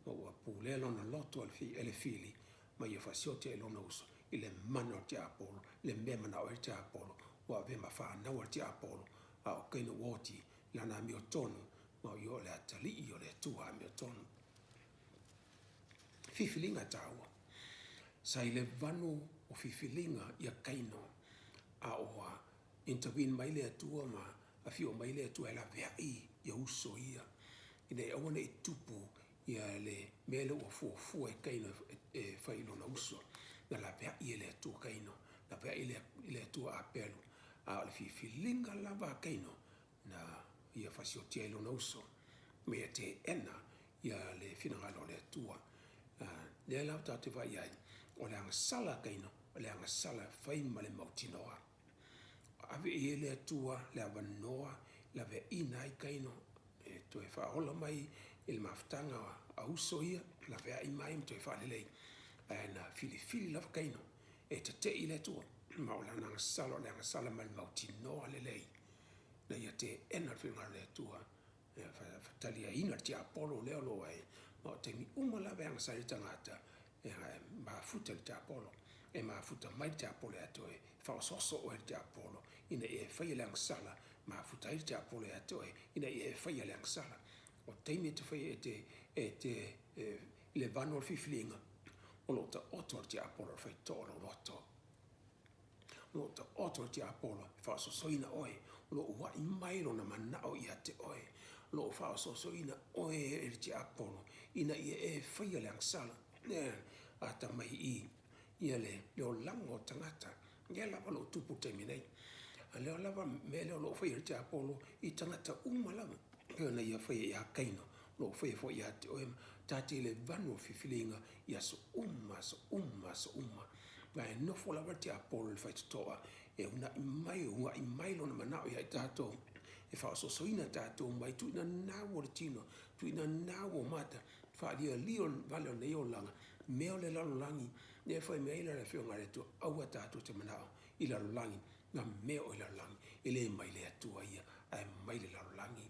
A: ma ua pulelo na loto ele fili ma ia fasioti lo na uso ile mano te apollo le me manao te apollo ua ve ma whanau al te Apollo, a o kaina woti, lana mi o tonu, ma i o le atali i o le tua mi o tonu. Fifilinga taua. Sa i le vanu o fifilinga ia kaino, a oa intervene mai le atua ma a fio mai le atua e la vea ia uso ia. Ina e awana e tupu ia le mele ua fuafua e kaino e whailona uso. Na la vea ia le atua kaino, la vea ia le atua a pelu. A le fifilinga lava kaino, na ia fasiotia ilona uso. Mea te ena ia le finangalo le atua. Le lau tate vai ai, o le anga sala kaino, o le anga sala whai ma le mautinoa. Ave e le atua, le avanoa, la ve ina ai kaino, e to e whaola mai, il maftanga a uso ia, la vea i mai, to e whalelei. Na fili lava kaino, e te i le atua, ma o le anga sala ma le mautinoa le lei. Na ia te ena whiunga le atua, whatalia ina te Apollo leo lo ai, ma te mi la veanga sa i tangata, ma futa le te Apollo, e ma futa mai te Apollo e atoe, whaososo o te Apollo, ina e whaia le sala, ma futa i te Apollo e atoe, ina e whaia le sala. O teimi te whaia le vano o fifilinga, o lo ta oto te Apollo, whai tōra o loto. Lo ta oto te Apollo, whaososoina oe, lo ua i mailo na manao i te oe, lo whaososoina oe e te Apollo, ina e whaia le sala, ata mai ia leo lango tangata, ia lava lo tupu teimi nei. Leo lava me leo lo whaia te Apollo, i tangata lava, na ia whaia ia kaino, lo whaia ia te oe, tate le vanu fifilinga, ia so uma. Ma e nofo lava te Apollo le whaitutoa, e una i mai lona manao ia i tātou, e whaososoina tātou mai, tu ina nāua le tino, tu ina nāua mata, whaalia lion vale o nei o langa, meo le lalolangi, ne whai mea ila le whionga le tu, aua tātou te manao, i lalolangi, ngā meo i lalolangi, i le mai le atua ia, ai mai le lalolangi.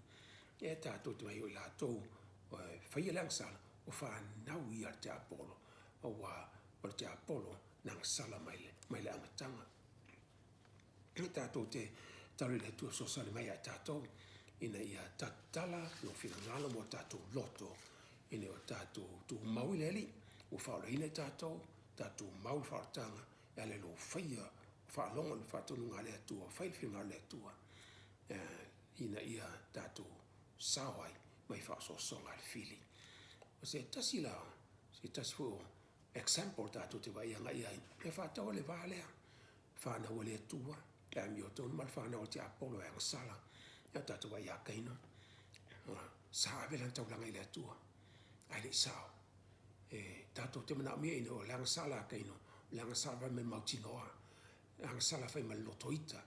A: E tātou te mai o i lātou, whaia le angsala, o whanau ia te Apollo, o te Apollo, nang sala mai le angatanga. E tātou te tari le tua sosale mai a tātou, ina ia tatala no finangalo mo tātou loto, ina o tātou tu maui le li, o whaora ina tātou mau whaotanga, e ale lo whaia, whaalonga le whaatonunga le atua, whailwhinga le atua, ina ia tātou sawai, mai whaososonga le fili. O se tasi lao, se tasi fo example tātou te vai anga iai, e whaatawa le vālea, whānaua le atua, e mi o tonu mal whānaua te Apollo e angasala, e tātou vai a kaino, sa avelan taulanga i le atua, ai le sao, tātou te mana mea ina o le angasala a kaino, le angasala vai me mautinoa, angasala vai me lotoita,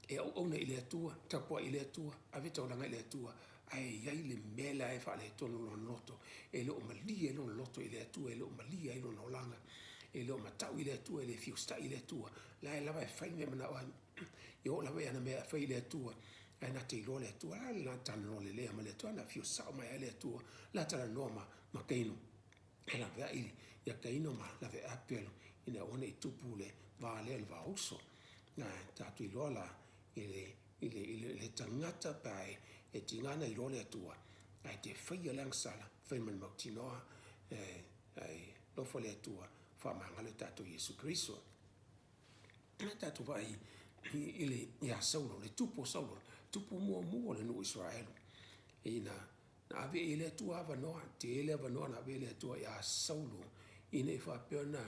A: e au auna i le atua, tapua i le atua, ave taulanga i le atua, ai le mela e whaale tonu lo loto, e lo malia e lo loto i le atua, e lo malia e lo nolanga, e lo matau i le atua, e le fiusta i le atua, la e lava e whai mea mana oa, e o lawa e ana mea whai le atua, e na te ilo le atua, la tana no le lea ma le atua, na fiusta o mai le atua, la tana no ma keino, e la vea ili, ia keino ma la vea apelo, ina one i tupu le vālea le vāuso, tātu ilo la, le tangata pae, e tingana i role atua, ai te whaia lang sala, whai man mautinoa, ai lofo le atua, whamanga le tātou Jesu Christo. Tātou vai ia saulo, le tupo saulo, tupo mua le nu Israel. Na ave e le atua avanoa, te ele avanoa na ave le atua ia saulo, ina i whapea na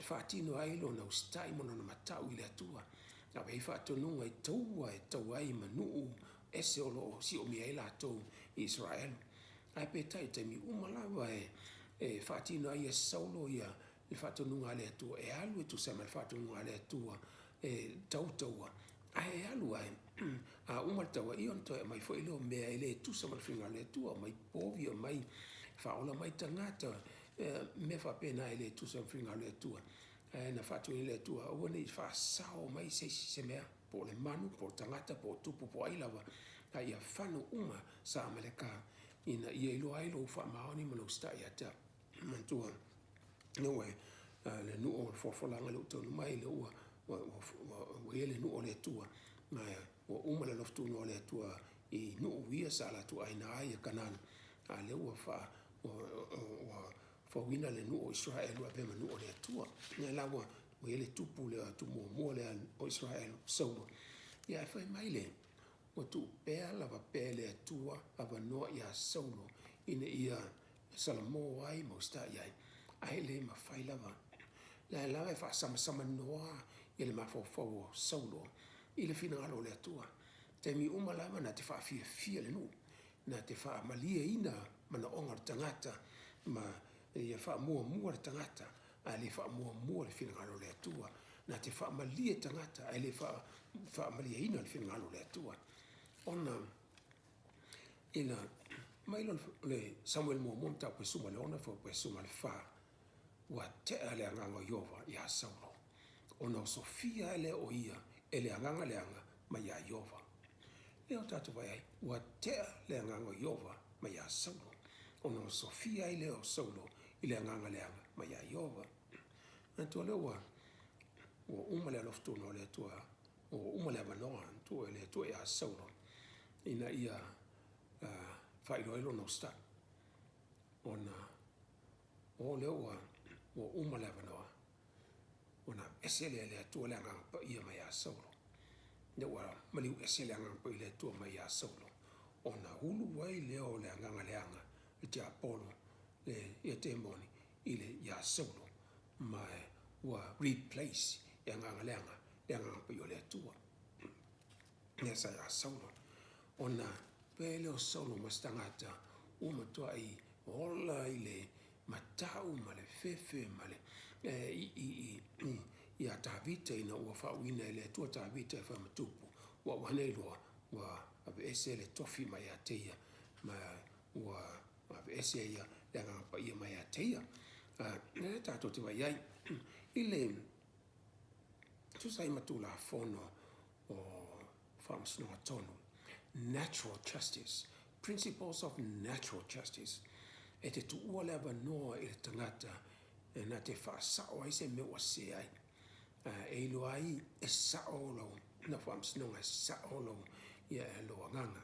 A: whaatino ailo na ustai mona na matau i le atua. Ave i whaatonunga i taua e taua i manuu, ese o lo si o mia ila tau Israel. Ai pe tai te mi umalawa e whaatino ai e saulo ia le whaatonunga le atua, e alu e tu sema le whaatonunga le atua, e tautaua. Ai e alu ai, a umaltawa i on toi mai whailo mea ele tu sema le whinga le atua, mai povia, mai whaola mai tangata, me whapena ele tu sema le whinga le atua. Na whaatonunga le atua, wane i whaasao mai se mea, po le manu, po tangata, po tupu, po ailawa, ka ia whanu uma sa Amerika, ina ia ilo ailo uwha maoni mana ustai ata, mantua, noe, le nuo le whawhalanga le utonu mai le ua, wa ele nu o le tua ma wa uma le loftu no le tua I nu wia sala tu aina ai kanana a le wa fa wa wina le nu o Israel wa pema nu o le tua ne la wa ele tupu le tu mo le o Israel so ya fa mai le o tu pea lava pele tua ava no ia solo ina ia salamo ai mo sta ia ai le ma fai lava la fa sama noa ele ma fo solo ile fina alo le tua te mi uma lava na te fa fia le nu na te fa malia ina mana onga tangata ma ia fa mua tangata ale fa mua le fina alo le tua na te fa malia tangata ale fa malia ina le fina alo le tua ona ina mai le Samuel mo ta pe suma le ona fo pe suma le fa wa te ale anga Yova ya Saulo ona Sofia ele o ia ele anga le anga ma ya Yova le o tatu vai wa te le anga Yova ma ya Saulo ona Sofia ele o Saulo ile anga le anga ma ya Yova anto le wa uma le lofto no le tua o uma le vanoa tu ele tu ya Saulo ina ia whairoelo no sta. Ona o leo o uma lewa noa. Ona esele le atua le angang pa ia mai a Saulo. Ne wa maliu esele angang pa ile atua mai a Saulo. Ona hulu wai leo le anganga le anga. Le te Apollo le ia te moni ile ia Saulo. Mai wa replace e anganga le anga. Le angang pa ia le atua. Nesa ia Saulo. Ona pele o Saulo mastangata uma toa I ola ile matau male fefe male I a Davita ina ua whauina ile tua Davita fa matupu wa waneloa wa ave ese le tofi mai a teia ma wa ave ese ia le ngapa ia mai a teia ne tato te vai ai ile tu sai matula fono o farms no tonu natural justice, principles of natural justice. E te tuua lewa noa I le tangata e na te wha sao ai se mewa se ai. E ilo ai e sao lau, na whamsinonga sao lau ia e loa nganga.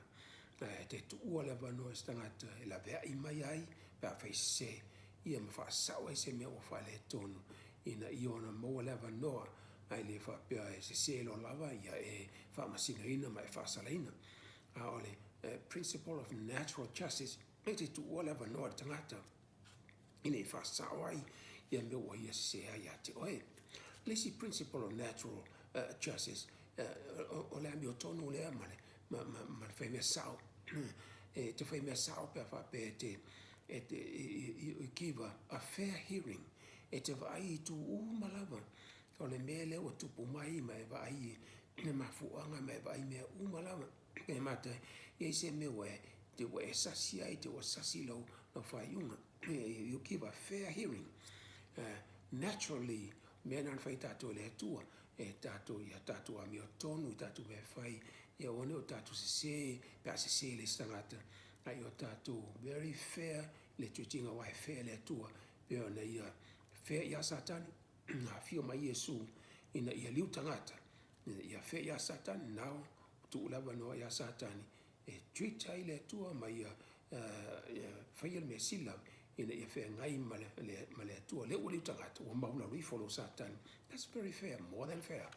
A: E te tuua lewa noa e tangata e la vea I mai ai, pia whai se, ia ma wha sao ai se mewa wha le tonu. Ina iona moa lewa noa, ai le wha pia e se lo lava ia e wha masinga ina ma e wha salaina. Ole principle of natural justice e te tu ola va no tangata ina fa sawai ia me wa ia se ia te oe lesi principle of natural justice ola mi tonu le male ma fa me sao e te fa me sao pe fa pe te give a fair hearing e te vai tu malava ole mele o tu mai mai vai ne mafuanga mai vai me malava e mata e se me we te we sasi ai te o sasi lo no fa yunga you give a fair hearing naturally men an fai tato le tua e tato ia tato a mio tonu tato me fai e one o tato se pa se le stangata ai o tato very fair le tutinga wa fair le tua pe ona ia fair ia satan na fio mai Yesu ina ia liu tangata ia fair ia satan now tu lava no ia satani e twitter ile tua mai fai el mesila ina ia fe ngai male tua le uli tangata o maula ri follow satan that's very fair more than fair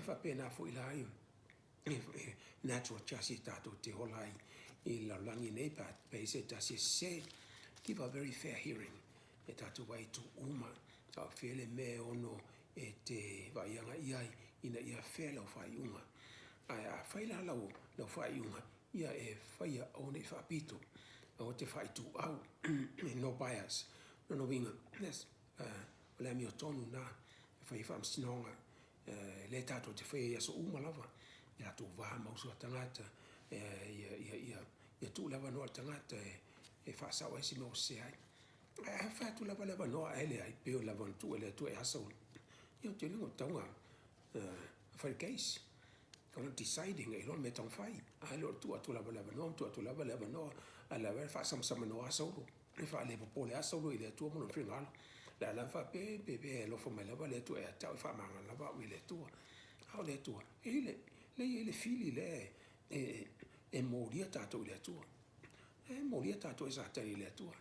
A: fa pena fo ilai natural justice tato te holai I la langi nei pa pe se se give a very fair hearing e tato vai tu uma a fele me ono e te vai anga iai ina ia fair lo fai uma a faila lau fai unga ia e faia o ne whapito o te whai tu au no bias no vinga yes o le mi o tonu na whai whamsinonga le tato te whai aso umalava ia tu waha mausu a tangata ia tu lava noa tangata e whasau aisi me o se ai a wha tu lava noa ele ai peo lava tu ele tu e asau ia te lingo taunga whai case on deciding e lon metong fai a lo tu atu lava no a la ver fa sam no aso e fa le po le aso ile tu mo no fingalo la fa pe lo fo mai la le tu e ta fa manga la va le tu au le tu le fili le e moria tato le tu e moria tato sa tani le tu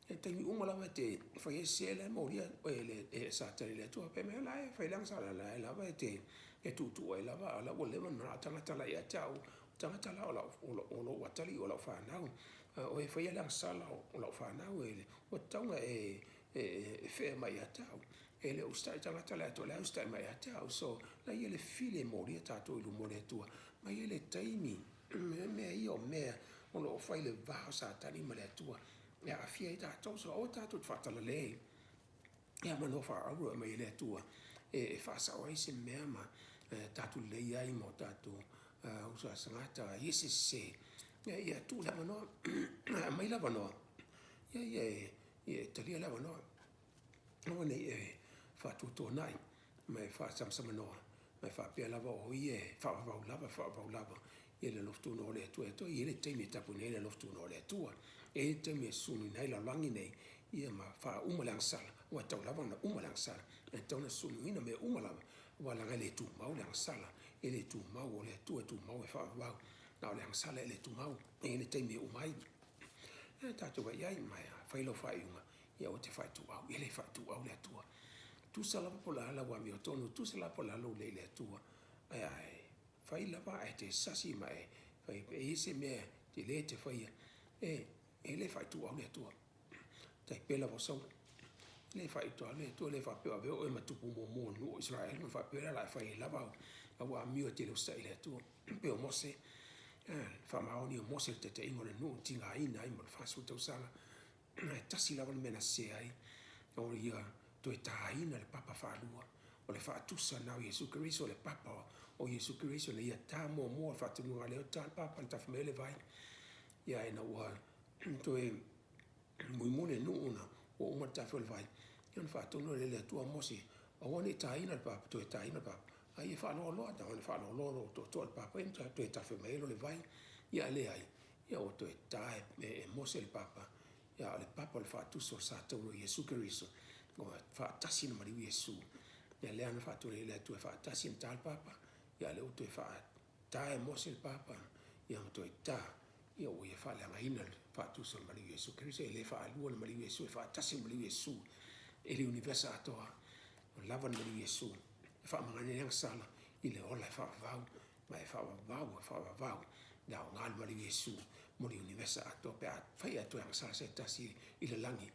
A: e te uma la te fa se le moria e sa tani le tu pe me la e fa lang sa la va te e tu e la va la wo le na tanga la ya tau tanga la o lo watali o lo fa na o e fa lang sa la o lo fa na o tanga e fe mai atau e le usta tanga tala to le usta mai atau so la ele file moria tato lu moria tua mai ele taimi me io me o lo fai le va sa tani mai tua ya afia tato so o tato fa la le ya ma no fa aru mai le tua e fa sa o ese mema tato le ia i mo tato usa sangata ese se ya tu la no mai la no ya talia la no no ne fa tutto nai mai fa sam no mai fa pe lava o ie fa lava e le loftu no le tu e to ie le temi tapu ne le loftu no le tua e temi suni nei la langi nei ia ma fa umalang sala wa tau lava na umalang sala e tau na suni ina me umalava wa langa le tu mau lang sala e le tu mau o le tu e tu mau e fa wa na lang sala e le tu mau e le temi umai e tatu wa ia mai fa ilo fa iunga ia o te fa tu au ele fa tu au le tua tu sala pola la wa mi otonu tu sala pola lo le tua ai fai la va te sasi mai fai ese me te le te fai le fai tu au le tua tai pela vo so le fai tu le tu le fa pe ave o ma tu mo no Israel no fa pe la fai la va wa mi o te lo sai le tua pe o mo se fa ma oni o mo se te ingo le no tinga ina i mo fa su te sala tasi la va mena se ai o ia to e taina le papa falua o le faatusa na o Iesu Keriso le papa o Iesu Keriso le ia tā mo faatunuga leo tā papa le tafamea le vai ia e na ua to e muimune nuuna o uma le tafe o le vai ia na faatonu le le atua mose aua ne taina le papa to e taina le papa ai e faaloaloa taona faaloaloa o to'atoa le papa ia to e tafamea lo le vai ia le ai ia o to e tā e mose le papa ia o le papa o le faatusa o sa taunu o Iesu Keriso o faatasi na mariu Iesu ia lea na faatole le atu e faatasi na tal papa ia le utu e faatā e mose le papa ia ma toe tā ia ua ia faaleagaina le faatusa na mariu Iesu Keriso e lē faalua na mariu Iesu e faatasi na mariu Iesu e le univesa atoa o lava na mariu Iesu e faamaganelega sala i le ola e faavavau ma e faavavau na o ngā le mariu Iesu mo le univesa atoa pe a fai atoe agasala se tasi i le lagi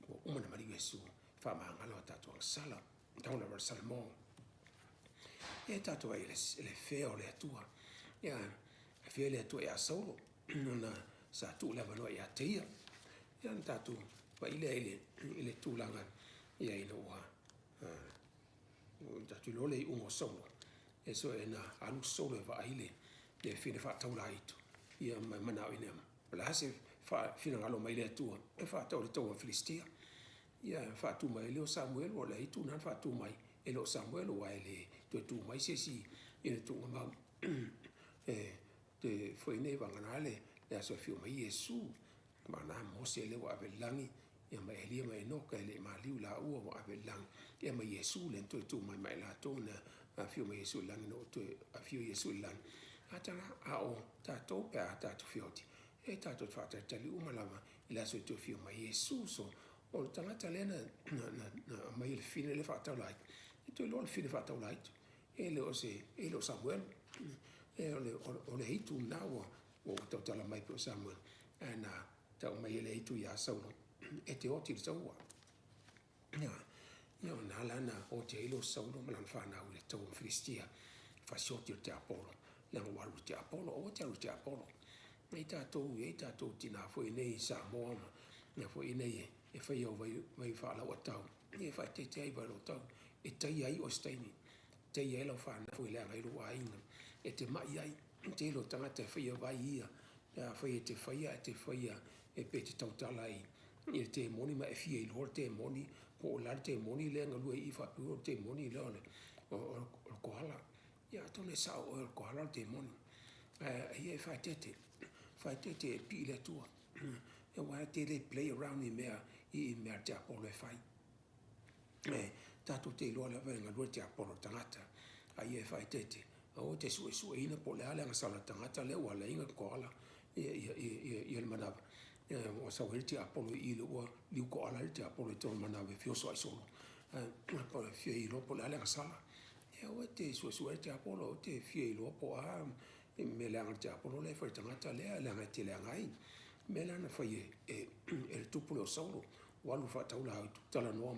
A: ua uma na mariu Iesu faamagalo a tatou agasala tauna mar salmo e tatou ai le fea o le atua ia e fea le atua ia saulo na sa tu leva no ia teia ia na tatou pa ile tulaga ia ina ua tatou lo le ungo saulo e so e na alu saulo e vaaile le fina faataula itu ia mai manao ina la se fa fina ngalo mai le atua e faatau le tau a Filistia ia faatu mai le o Samuel o le itu na faatu mai e lo Samuel o ele tu mai sesi ina tu ma te foi nei vanganale le aso fiu mai Yesu mana Mose le wa velangi ia mai Elia mai no ka le maliu la u wa velangi ia mai Yesu le tu mai la tona a fiu mai Yesu lang no tu a fiu Yesu lang atanga a o tato pe a tato fioti e tato fata tali umalama ila so tu fiu mai Yesu so o le tangata lea na mai le fine le faataulai e toe loa le fine faataulai e le o Samuel e o le hitu na ua tautala mai pe o Samuel na tau mai le hitu ia Saulo e te oti le taua ia ona lana o te ilo Saulo ma lana fanau i le tau Filistia fasioti o te Apolo langa waru te Apolo o te aru te Apolo e tatou tina foi nei Samoa na foi nei e fai au vai whaala o tau. E fai te ai vai o tau. E tai ai o staini. Tei ai lau whaana fui lea ngai rua inga. E te mai ai. Te lo tangata e fai au vai ia. E fai e te fai e pe te tautala ai. E te moni ma e fia i lor te moni. Po o lari te moni lea ngalua i whapua te moni lea ole. O kohala. Ia tone sao o kohala te moni. E fai tete. Fai tete e pi le tua. E wā te le play around i mea te Apolo e fai. Tātou te loa la venga lua te apolo tangata. Ai e whai tete. O te sue ina po le alenga sala tangata le ua le inga koala i le manawa. O sa weri te apolo i le ua liu koala i te apolo i tonu manawa e fioso ai solo. Po le fia i lo po le alenga sala. O te sue te apolo o te fia i lo po a me le anga te apolo le whai tangata le alenga te le anga i. Me le ana whai e le tupu le o solo. Walu whataula au tala noa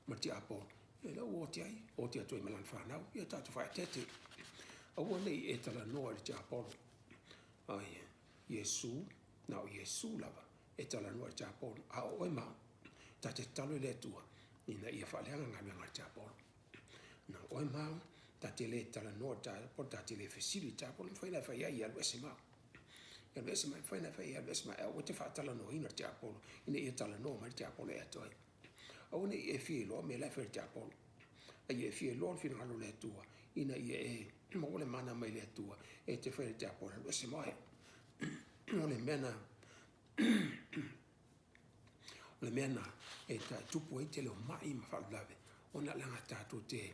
A: ma te apolo. E la o te ai, o te atu i melan whanau, ia tātu whai tete. Aua nei e tala noa le te apolo. Ai, Iesu, nao Iesu lava, e tala noa le te apolo. A o e mau, ta te talo i le atua, ina ia whaleanga ngā te apolo. Na o e mau, ta te le tala noa te apolo, ta te le fesili te apolo, whaina whai ai alu ese mau. Ia lu ese mai, whaina whai alu ese mai, o te whaatala noa ina te apolo, ina ia tala noa mai te apolo e atu ai. Au nei e fie loa me lai whare te apolo. Ai e fie loa whina ngalo le atua. Ina ia e maole mana mai le atua. E te whare te apolo. E se mai. O le mena. O le mena e ta tupu e te leo mai ma whalulave. O na langa tātou te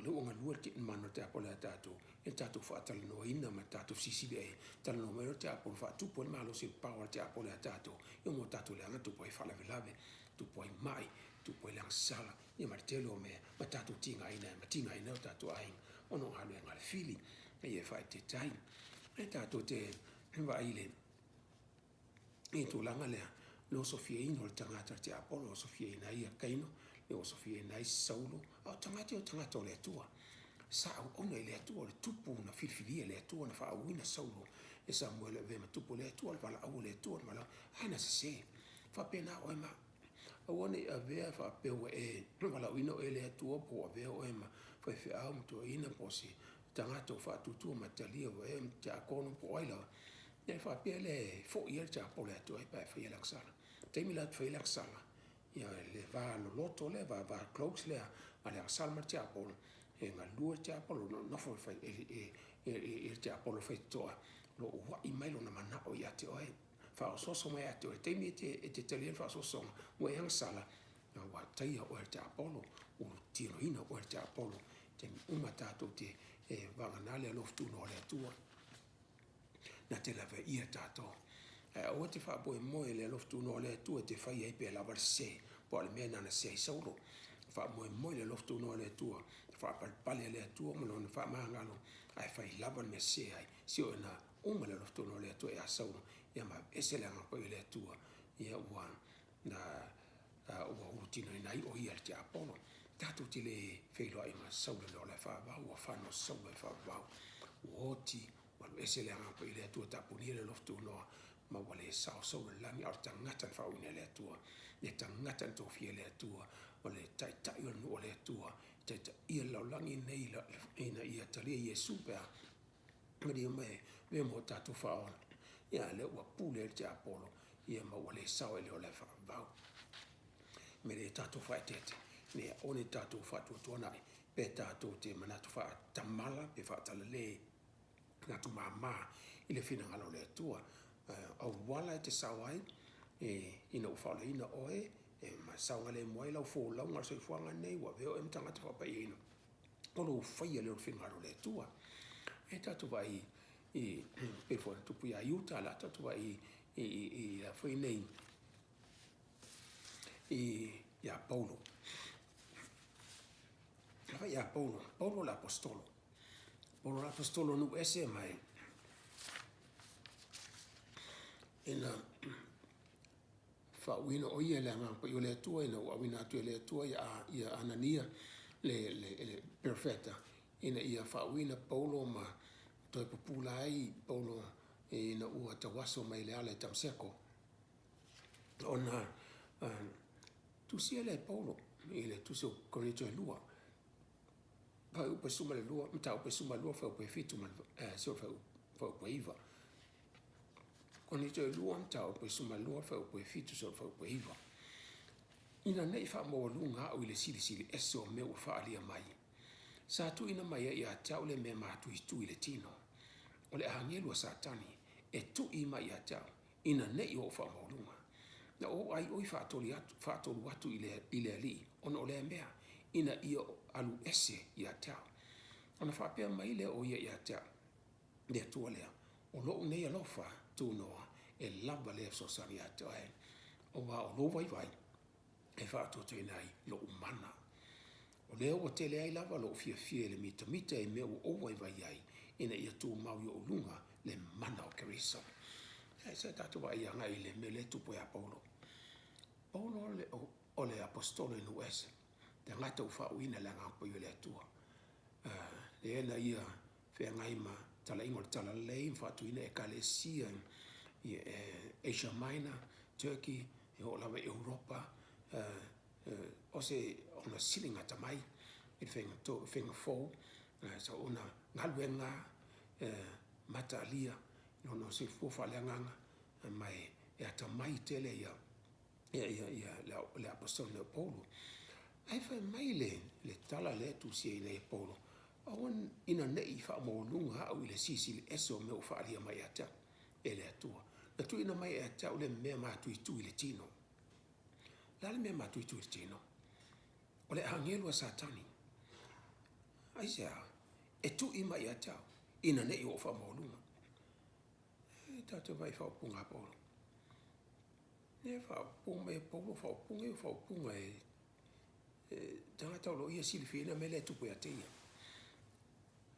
A: luonga lua ki mano te apolo a tātou. E tātou whaatala no ina ma tātou sisibi e. Tala no mero te apolo wha tupu e malo si pawa te apolo a tātou. E mo tātou le anga tupu e whalave lave. Tupu ai mai, tupu ai lang sala, ia martelo mea, ma tātou tinga ina o tātou ainga, ono halu e ngale fili, e e whai te tai, e tātou te wa aile, e tō langa lea, lo sofia ino le tangata te apolo, o sofia ina ia kaino, le o sofia ina i saulo, au tangata o le atua, sa au ona i le atua, le tupu na filfilia le atua, na wha au ina saulo, e sa muele ve ma tupu le atua, le wala au le atua, le wala, haina se, wha pena o e ma, awane a vea fa peo e wala wino e le atua po a vea o ema fai fe au mto ina po si tangato fa tutua matalia o e te akono po aila e fa pea le fo ia te apo le atua e pa fai laksala teimi la fai laksala ia le va lo loto le va cloaks le a le aksala ma te apo e nga lua te apo no fo fai e te apo fai toa lo wa i mailo na mana o ia te oe fa soso mai atu e teimi e te talien fa soso o e sala na wa taia o te apolo o tiro ina o te apolo te uma tato te e vanganale a loftu no le atua na te lava ia tato o te fa boe moe le loftu no le atua te fai ai pe lava se po le mena na se saulo fa moe le loftu no le atua fa pale le atua mo no fa mangalo ai fai lava me se ai si o na uma le loftu no le atua e a saulo ia ma ese le anga poi le atua ia ua na ua urutino ina i o ia te apolo tatu te le whailoa i ma saule leo le whaavau ua whano saule whaavau uoti walu ese le anga poi le atua tapunia le loftu noa ma wale sao saule langi ar tangatan whauina le atua le tangatan tofia le atua wale tai tai o le atua tai tai ia laulangi nei la ina ia talia Iesu pea meri me mo tatu whaona ia le ua pule te apolo ia ma wale sao ele o le whaavau me le tatu whaetete ne one tatu whatu tuanai pe tatu te manatu wha tamala pe whaatala le ngatu mama i le whina ngalo le atua au wala te sao ai ina ufala ina oe ma sao ngale moe lau fō lau ngar soi fuanga nei wa veo em tangata whapa ino ono whaia leo whina ngalo le atua e tatu vai i pe fo tupu ia iuta la tatu vai i a foi nei ia Paulo ia Paulo l'apostolo nu ese mai ina fa wino o ia le nga pa yo le tua ina wa wina tu le tua ia Anania le perfetta ina ia fa wina Paulo ma toi populai Paulo ina ua tawaso mai le ala tamseko ona tu sia le Paulo ile tu so corrito lua pa upa suma le lua mta upa suma lua fa upa fitu ma so fa upa iva corrito lua mta upa suma lua fa upa fitu so fa upa iva ina nei fa mo lunga o ile sili eso me o fa alia mai sa tu ina mai ia tau le me ma tu ile tino o le angelo satani e tu i mai ia tau ina nei o fa mo lunga Na o ai oi whaatolu atu i le ali, ona o lea mea, ina ia alu ese ia tau. Ona whapea mai le o ia ia tau, lea tua lea, o loo nei alofa tu noa, e lava lea sosani atu ai. O wa o lo vai vai, e whaatoto i nai lo umana. O lea o te lea i lava lo fia fia le mita e mea o vai vai ai, ina ia tu mau i o lunga le mana o kerisa. E se tatu wa ia ngai le me le tupo ya Paulo. Paulo o le apostolo inu ese, te ngata ufa uina le ngapo i le atua. Le ena ia fea ngai ma tala ingol tala lein fatu ina e kalesia i Asia Minor, Turkey, e o lawa Europa, o se ona silinga tamai, i whenga fōu, sa ona ngaluenga mata alia, no se fufa le nganga, mai e ata mai tele ia le apostolo Paulo. Ai fai mai le tala le tu sia i Paulo. Awan ina nei wha mo lunga au i le sisi le eso me o wha alia mai ata e le atua. Na tu ina mai ata o le mea matui tu i le tino. La le mea matui tu i le tino. O le angelu a satani. Ai sea, e tu i mai ata ina nei o wha mo lunga. E tatu vai wha punga Paulo. Ne wha punga e Paulo, wha punga e tangata o lo ia silifina me le tupu ya teia.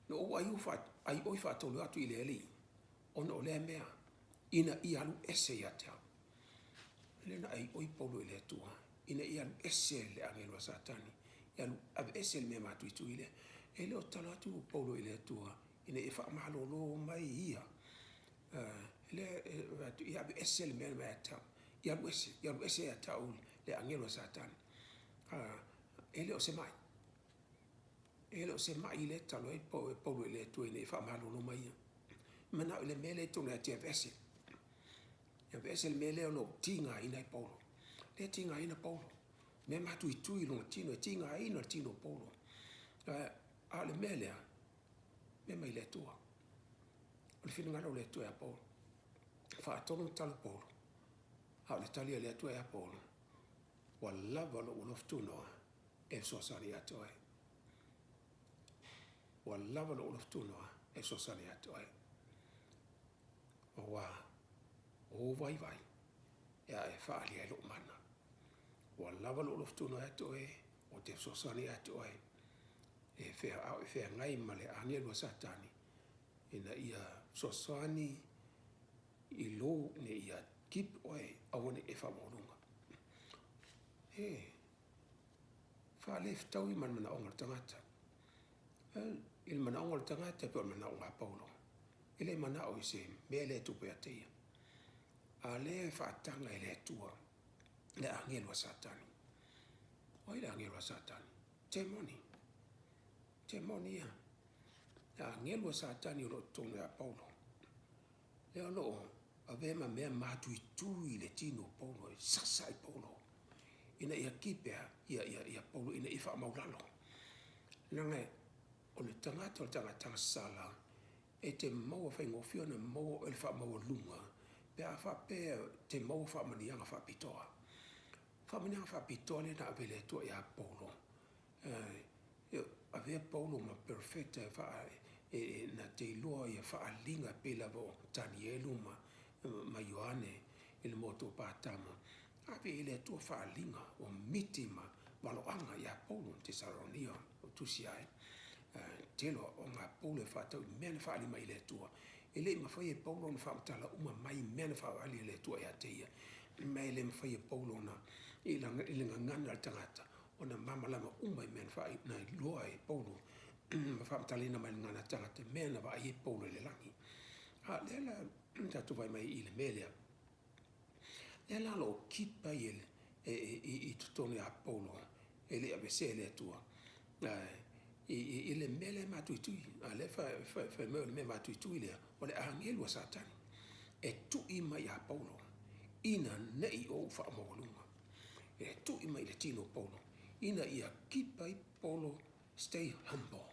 A: No o ai oi fa tolu atu i le ali. Ona o le mea ina i alu ese ia tau. Lena ai oi Paulo i le atua. Ina i alu ese le angelo a satani. I alu ave ese le mea matu i tu i le. E leo tala atu Paulo i le atua. Ina e wha mahalo lo mai ia. I alu ese le mea tau. I alu ese ia tau le angelo a satani. E leo se mai. E leo se mai le talo e Paulo i le atua ina e wha mahalo lo mai ia. Mana le mele tonu a tia vese. Ya vese le mele ono tinga ina i Paulo. Le tinga ina Paulo. Me matu i tui longa tino, tinga ina tino Paulo. A le mele a, me mai le tua. O le fina ngana o le tua a Paulo. Wha atonu talo Paulo. A le talia le tua a Paulo. Wa lava lo uloftu noa. E sosani atu ai. Wa lava lo uloftu noa. E sosani atu ai. O vai vai, e a e whaali e lo mana. Wa lava lo loftu no ato e, o te sosani ato e, e whea ngai ma le angelo satani, ina ia sosani i lo ne ia kip oe awane e whamorunga. Whaale ftau i mana onga tangata. Il mana onga tangata pe o mana onga Paulo. Ile mana o i se mele tupe a teia. A le whaatanga e le tua, le angelo a satani. Oi le angelo a satani. Te moni ia. Le angelo a satani o lo tonu a Paulo. Le alo a vema mea matu i tui le tino Paulo, e sasa i Paulo. Ina ia kipea, ia Paulo, ina i wha maulalo. Nanga, o le tangata sala, e te maua whaingofio na maua ele wha maua lunga, pe a whapea te mau whamanianga whapitoa. Whamanianga whapitoa le na avele atua i a Paulo. Avea Paulo ma perfecta na te iloa i a whaalinga pe lavo Danielu ma Ioane i le moto pātama. Ave ele atua whaalinga o miti ma waloanga i a Paulo te Saronia o tusi ai. Telo o ngā Paulo e whātau i mea na whaalima i le atua. Ele ma fai e Paulo na whaamtala uma mai mena whaali le tua e ateia. Mai le ma fai e Paulo na ilinga ngana al tangata. O na mamalama uma i mena whaai na loa e Paulo. Ma whaamtala ina mai ngana tangata mena wa ai e Paulo le langi. Lela tatu vai mai i le melea. Lela lo kipa i tutone a Paulo. Ele a vese le tua. I le mele matuitui. Le whae mele me matuitui lea. O le angelo a satani e tu i mai a Paulo ina nei o wha mawalunga e tu i mai le tino Paulo ina ia kipa i Paulo stay humble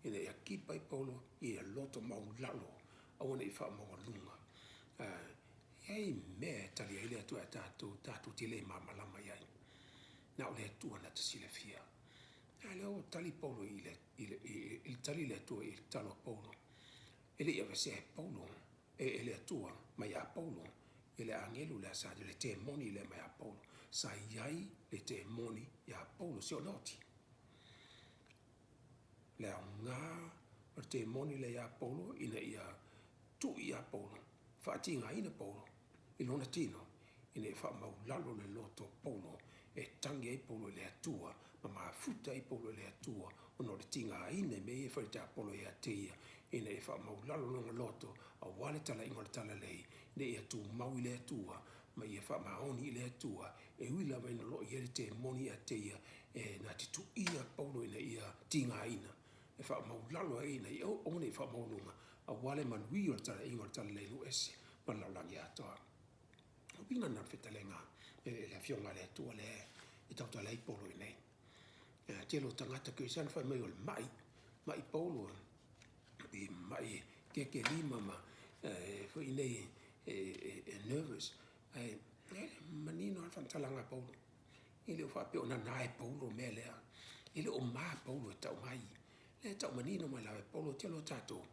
A: ina ia kipa i Paulo ia loto maulalo a wana i wha mawalunga ei mea tali ai le atua tātou te le mamalama iai. Na o le atua na te sile fia. Na leo tali Paulo il tali le atua il talo Paulo. Ele ia vese Paulo, ele atua mai a Paulo, ele angelu le sa le te moni le mai a Paulo. Sa iai le te moni ia Paulo se o noti. Le ngā o te moni le ia Paulo ina ia tu ia Paulo. Whaatinga ina Paulo. I lona tino, ina e wha maulalo le loto Paulo, e tangi ai Paulo le atua, ma maafuta ai Paulo le atua, ono le tinga ina me e whaita Paulo e ateia, ina e wha maulalo longa loto, a wale tala ingo le tala lei, ina e atu maui le atua, ma i e wha maoni le atua, e uila waina lo i ere te moni ateia, e na titu ia Paulo ina ia tinga ina, e wha maulalo e ina, i one e wha maulunga, a wale manui o le tala ingo le tala lei lu ese, ma laulangi atoa. Pina na fetalenga le fionga le tua le I tauta lei Paulo I nei. Telo tangata ke san fa mai mai Paulo I mai ke lima ma fo I nei nervous manino al fantalanga Paulo. Ile fa pe ona nai Paulo mele. Ile o ma Paulo tau mai. Le tau manino mai la Paulo telo tato.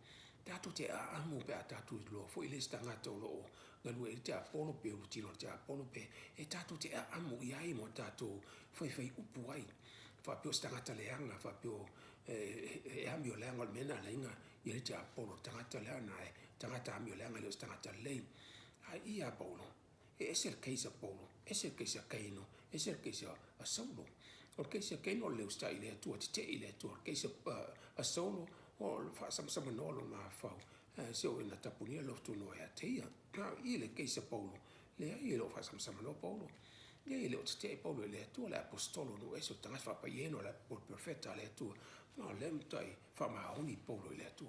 A: Tato te a amu pe a tato lo fo ile stangata lo ngalu e te Apollo pe o tino te Apollo pe e tato te amu I ai mo tato fai upu ai fa pe o stangata leanga fa pe o e ami o leanga mena lenga I te Apollo tangata leanga e tangata ami o leanga le o stangata lei a I Apollo e ese il case Apollo ese il case Caino ese il case a Saulo o case Caino le sta ile tua te ile tua case a Saulo o fa sama no lo ma fa se o na tapunia lo tu no ya teia na ile keisa Paulo le ile o fa sama no Paulo le ile o te Paulo le tu la apostolo no eso tanga fa pa yeno la por perfetta le tu no lem tai fa ma oni Paulo le tu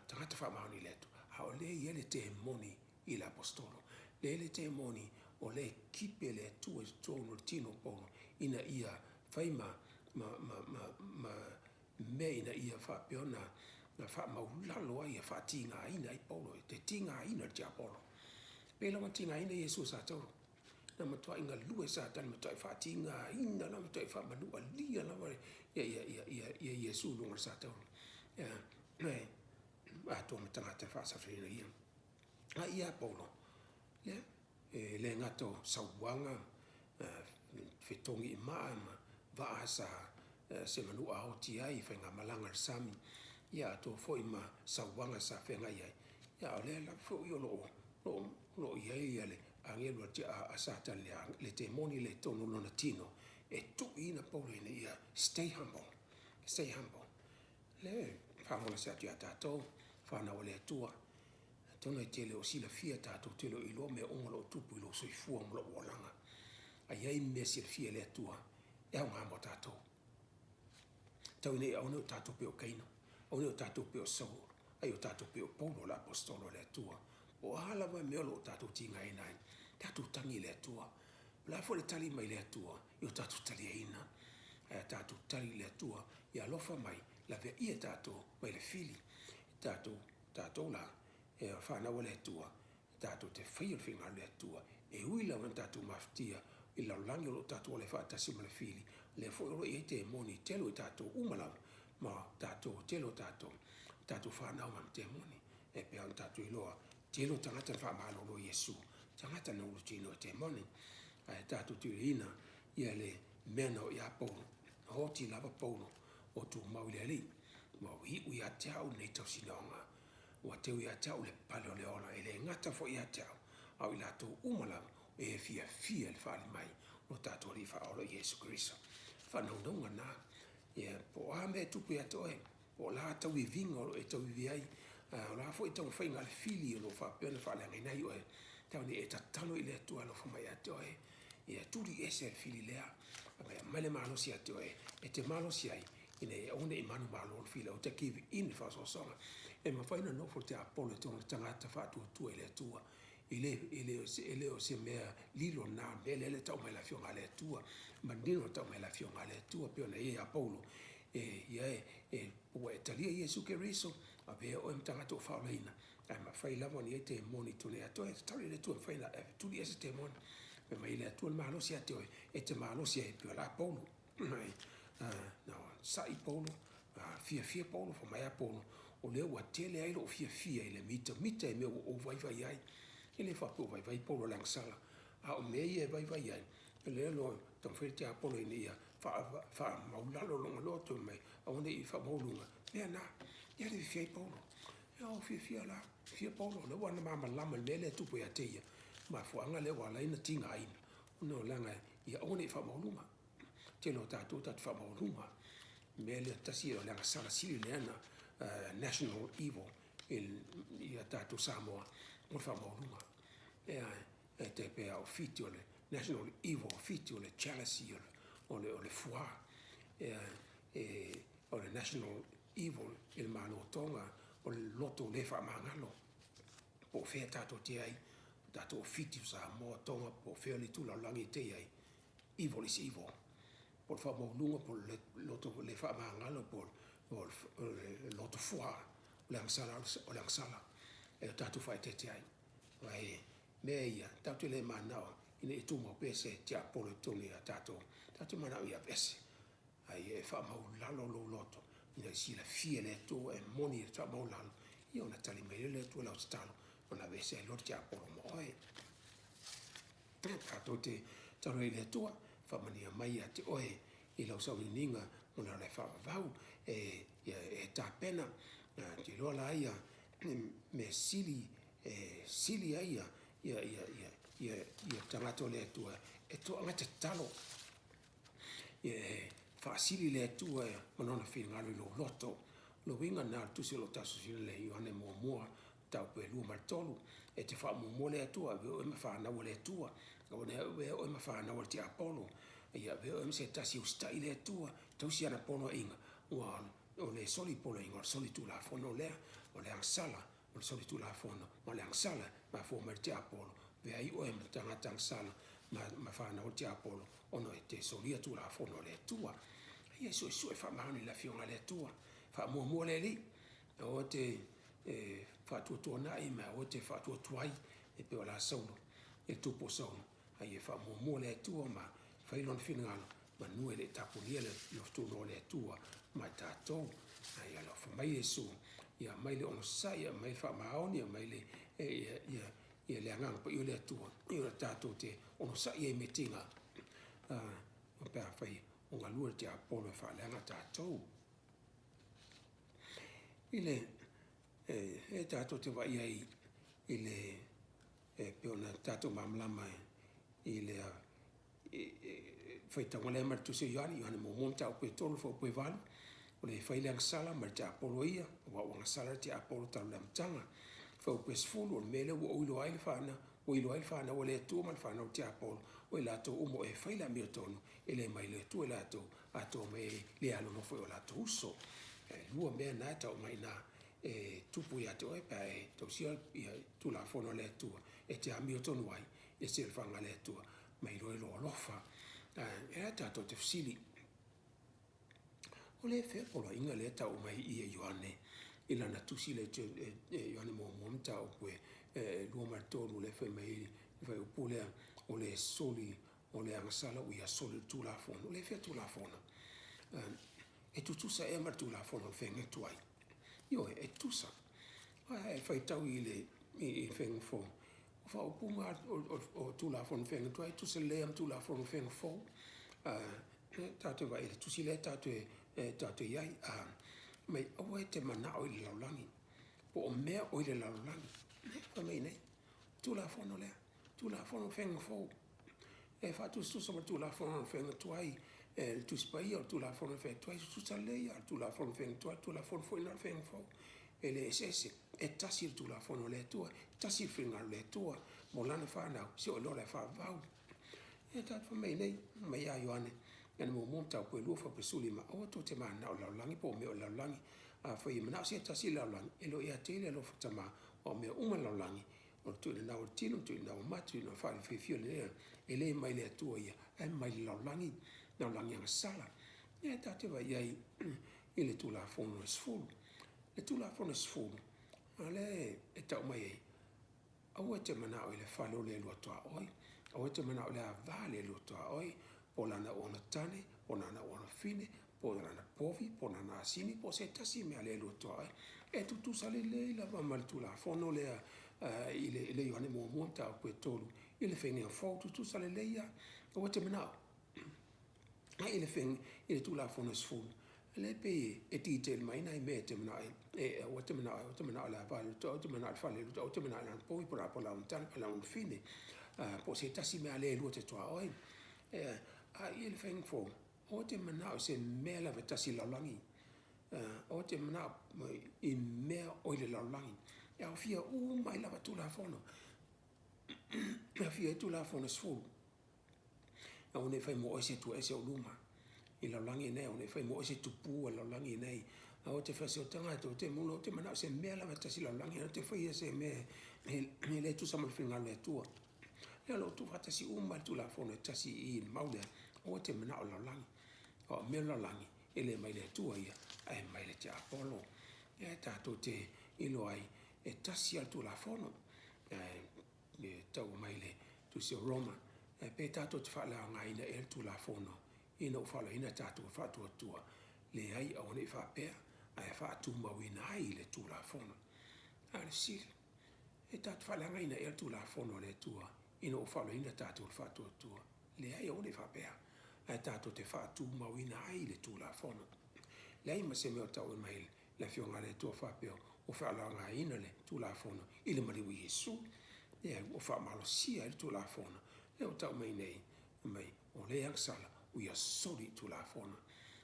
A: tanga fa ma oni le tu ha o le ile te moni ile apostolo le ile te moni o le kipe le tu es tu no tino Paulo ina ia faima ma me ina ia fa peona na fa maulalo ai fa tinga ina I Paulo te tinga ina te Apollo pelo ma tinga ina Yesu sa tau na matua inga lue sa tan matua fa tinga ina na matua fa manu alia na mare ya Yesu lunga sa tau ya nei a to matanga te fa sa frena ia a ia Paulo le ngato sawanga fetongi maama va asa se manu a oti ai whenga malanga sami ia to foi ma sawanga sa whenga iai ia o le la fo I lo iai ale angelo a satan le te moni le tonu lona tino e tu ina Paulo ina ia stay humble le whamola sa tia tātou whana o le atua tona I tele o sila fia tātou tele o ilo me ongola o tupu ilo soifua mula uolanga a iai me sila fia le atua e au ngā mo tātou tau nei au neo tātou pe o Caino, au neo tātou pe o Saul, ai o tātou pe o Paulo la apostolo le atua. O halawa mea lo o tātou tinga e nai, tātou tangi le atua. La fo le tali mai le atua, I o tātou tali e ina. Tātou tali le atua, I alofa mai, la vea ia tātou mai le fili. Tātou la, e whanau le atua, tātou te whaia whinga le atua, e uila wan tātou maftia, I laulangi o lo tātou le whaatasi ma le fili, le fo I te moni telo I tātou umalau, ma tātou telo tātou whanau ma te moni, e pea on tātou iloa, telo tangata whamalo lo Yesu, tangata na ulu tino te moni, tātou ina, ia le mena o ia Paulo, hoti lava Paulo, o tu maule ali, ma ui a teau nei tau sinonga, o teu I a teau le palo le ona, e le ngata fo I a teau, au I lātou umalau, e fia le whale mai, o tātou li whaolo Yesu Christo. Whanaunga nā, po a me tupu ia toe, o la tau I vinga o e tau I viai, o la fo I tau whainga le fili o lo whapena whale ngai nei oe, tau ni e tatalo I le atua lo whamai a toe, ia turi ese le fili lea, mai le malosi a toe, e te malosi ai, ina e one I manu malo o fila, o te kiwi in whasosonga, e ma whaina nofo te Apollo te ona tangata whātua tua I le atua, ele o se mea lilo na mele le tau mai la fionga le tua ma nino tau mai la fionga le tua pe ona a Paulo o e talia Yesu Keriso a ve o mtanga to faulaina ma fai lava ni te moni tu ne ato e tari le tu fai na tu di ese te moni me mai le tu ma lo sia te e te ma lo sia e più la polo mai no sai polo fia polo fa mai a polo o le wa tele ai lo fia ile mita e me o vai ai ele fa po vai polo lang sala a o me e vai ai le lo ton fai te a polo ni ia fa maula lo to mai a onde i fa maulunga me na ia le fia polo ia fia la fia polo le wana mama lama le tu po ia te ia ma fo anga le wala ina tinga ina no langa ia onde fa maulunga te lo tatu tat fa maulunga me le tasi o langa sala sili le ana national evil ia tatu Samoa o fa maulunga e te pe au fiti o le national evil fiti o le jealousy o le fua o le national evil il malo tonga o le loto le fa mangalo po fe tatu te ai tatu fiti Samoa tonga po fe le tu la langi te ai evil is evil por fa maulunga por le loto le fa mangalo por le loto fua o le angsala e tatu fa te ai vai meia tatu le manao ina e tumo pese te apolo toni a tatu manao ia pese ai e fa maulalo lo loto ina si la fie le tu e moni e fa maulalo io na tali mai le tu la stalo ona vese lo te apolo mo ai tatu te taro le tua fa mania mai a te oe i lau sau ninga ona le fa vau e tapena te lola aia me sili aia ia tangato le tua e to ngata talo fa sili le tua manona finga lo loto lo winga na tu se lo taso sili le Ioane mo tau pe lu martolu e te fa mo le tua ve me fa na le tua o me fa na ti Apollo ia ve se tasi usta ile tua tau si ana pono inga o le soli polo inga soli tu la fono le o le sala o soli tu la fono o le sala ma fo merti Apollo ve ai o em tanga sala ma fa na ti Apollo o no te solia tu la fono le tua ia so fa mani la fiona le tua fa mo le li o te fa tu na i ma o te fa tu ai e pe la solo e tu po solo ai fa mo le tua ma fa ilon finalo ma nu ele tapulia le tu no le tua ma tato ai ala fa mai su ia mai le ono sai mai fa maoni mai le ia le anga po le tua ia tato te ono sai e metinga o pe fai o galua te Apollo fa le anga tato ile tato te vai ai ile pe ona tato mamlama ile fai tanga le martu se Ioane mo monta o pe tolo fo pe val o le fai le sala ma te Apollo ia o sala te Apollo ta le mtanga fo pe sfulu o mele o ilo ai fana o le tu man fana o te Apollo o la to umo e fai la miotono ele mai le tu la to ato me le alo no fo la to uso lua me na ta mai na tupu ia to e pa to sia ia tu la fono le tu e te amiotono ai e se fanga le tu mai lo lofa e ta te fsili o le fe polo inga le ta o mai i Ioane ila na tusi le Ioane mo monta o kwe lua martonu le fe mai vai upule o le soli o le angasala o ia soli tu la fono o le fe tu la fono e tutusa e martu la fono fe ngetuai io e tusa fai tau i le i feng fo fa o punga o tu la fono fe ngetuai tu se le am tu la fono fe fo tatu vai tu si le tatu iai mai o e te mana o i laulangi po o mea o i laulangi fa mai nei tu la fono le tu la fono fe fo e fa tu so tu la fono fe ngetuai tu spai o tu la fono fe tu tu sa le tu la fono fe tu la fono fo ina fe fo e le sese e tasi tu la fono le tua tasi finga le tua mo lana fa na si o lo le fa vau e ta fa mai nei mai a Ioane ene mo monta ko lu fa pesuli ma o to te ma na la langi po me la langi a fa i mana si tasi la langi e lo ia te le lo fa ma o me uma la langi o tu na o tino tu na o matu no fa fi fi le e le mai le tua ia e mai la langi na langi ang sala e ta te vai ai ile tu la fono sfulu e tu la fono sfulu Ale e tau mai e. Au e te mana o le whalo le lua toa oi. Au e te mana o le ava le lua toa oi. Po lana o na tane, po lana o na fine, po lana povi, po lana asini, po se tasi mea le lua toa oi. E tutu sale le la mamal tu la fono le ile yohane mo monta o kwe tolu. Ile whengi a fau tutu sale le ia. Au e te mana o. Ai ile whengi, ile tu la fono sfulu. Le pe e detail mai nai me te mana o te mana la vale o te mana fale o te mana la poi por la un tan la un fine po se tasi me ale lu te toa oi a il feng fo o te mana o se me la tasi la langi o te mana I me o le la langi ya fia u mai la tu la fono ya fia tu la fono sfulu a une fai mo ese tu ese o luma I la langi nei, one fai mo ese tupu la langi nei. A o te whasi o tangata, o te muno, o te mana, se mea lava tasi la langi, o te whai ese mea, me le tu samal whinga le tua. Le alo tu hatasi umal tu la fono tasi I maulea, o te mana o la langi. O mea la langi, ele mai le tua ia, ai mai le te Apollo. E tato te ilo ai, e tasi al tu la fono. E tau mai le, tu se Roma. E pe tato te whala ngai na el tu la fono. Ina ufala ina tatu fatu atua le ai au ne fa pe ai fa tu mawina ai le tu la fono al sil e tatu fala ngai na el tu la fono le tua ina ufala ina tatu fatu atua le ai au ne fa pe ai tatu te fa tu mawina ai le tu la fono le ai ma se me o tau mai la fionga le tua fa pe o fa la ngai ina le tu la fono ile mali wi Yesu e o fa malo sia le tu la fono le o tau mai nei mai o le angsala we are sorry to la fona.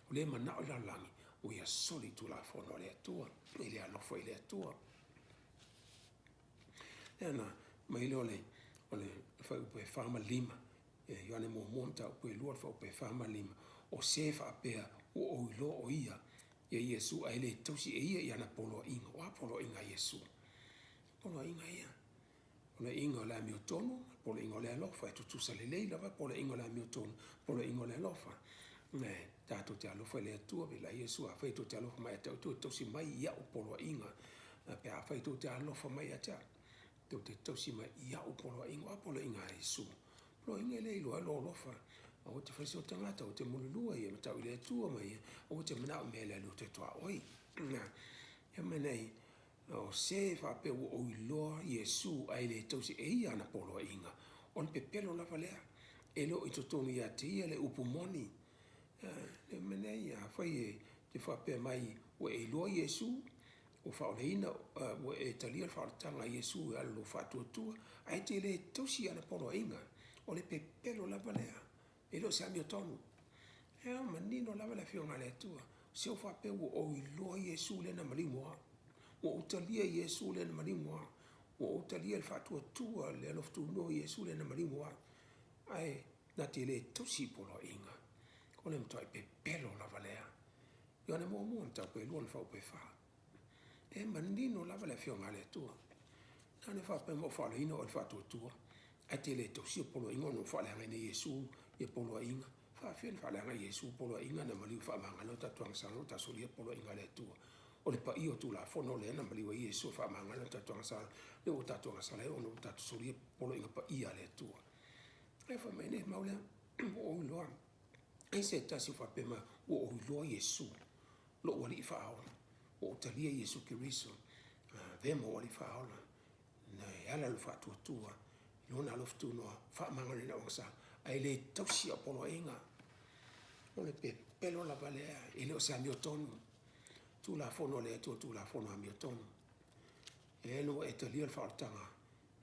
A: O le mana o la langi, we are sorry to la fona o le atua. Ele alofo ele atua. Ena, mai le o le fai upe whama lima. Ioane mo monta upe lua fai upe whama lima. O se wha apea o ilo o ia. Ia Yesu a ele tausi e ia iana polo inga. Wa polo inga Yesu. Polo inga ia. Polo inga o la mio tonu, polo inga o le alofa, e tutusa le leila, polo inga o la mio tonu, polo inga o le alofa. Tato te alofa le atua, la Yesu a whaito te alofa mai atau, tu tausi mai ia o polo inga, pe a whaito te alofa mai atua, tu te tausi mai ia o polo inga a Yesu. Polo inga le ilo alo alofa, o te whaisi o tangata, o te mululua ia, matau le atua mai, o te mana o mele alu te toa oi. Ia manei, o se fa pe o iloa Yesu ai le tausi e ia na polo inga on pe pelo lava lea e lo i totonu ia te ia le upumoni le mene ia fai te fa pe mai o e iloa Yesu o fa o le ina o e talia fa tanga Yesu ala lo fa tuatua ai te le tausi ia na polo inga o le pe pelo lava lea e lo sa mio tonu e o manino lava le fionga le tua se o fa pe o iloa Yesu le na malimoa o utalia Yesu le na marimua o utalia le fatua tua le aloftu no Yesu le na marimua ai na te le tosi polo inga o le mtoi pe pelo la valea yo ne mo monta pe luon fa pe fa e manino la vale fionga le tua na ne fa pe mo fa le ino o fatua tua ai te le tosi polo inga no fa le ngene Yesu e polo inga fa fen fa le ngene Yesu polo inga na maliu fa manga no ta tuang sa no ta solia polo inga le tua o le pa io tu la fono le na maliwa Yesu fa manga na tatu sala le o tatu sala e ono tatu sori polo inga pa ia le tua e fa mene maule o lo ai se tasi fa pe ma o lo Yesu lo wali fa o talia Yesu Kristo vemo wali fa ona na ala lo fa tua no na lo tu no fa manga na o sa ai le tausi polo inga o le pe pelo la valea e lo sa mio tonu tu la fono le tu la fono a mio tono e no e te lia fartanga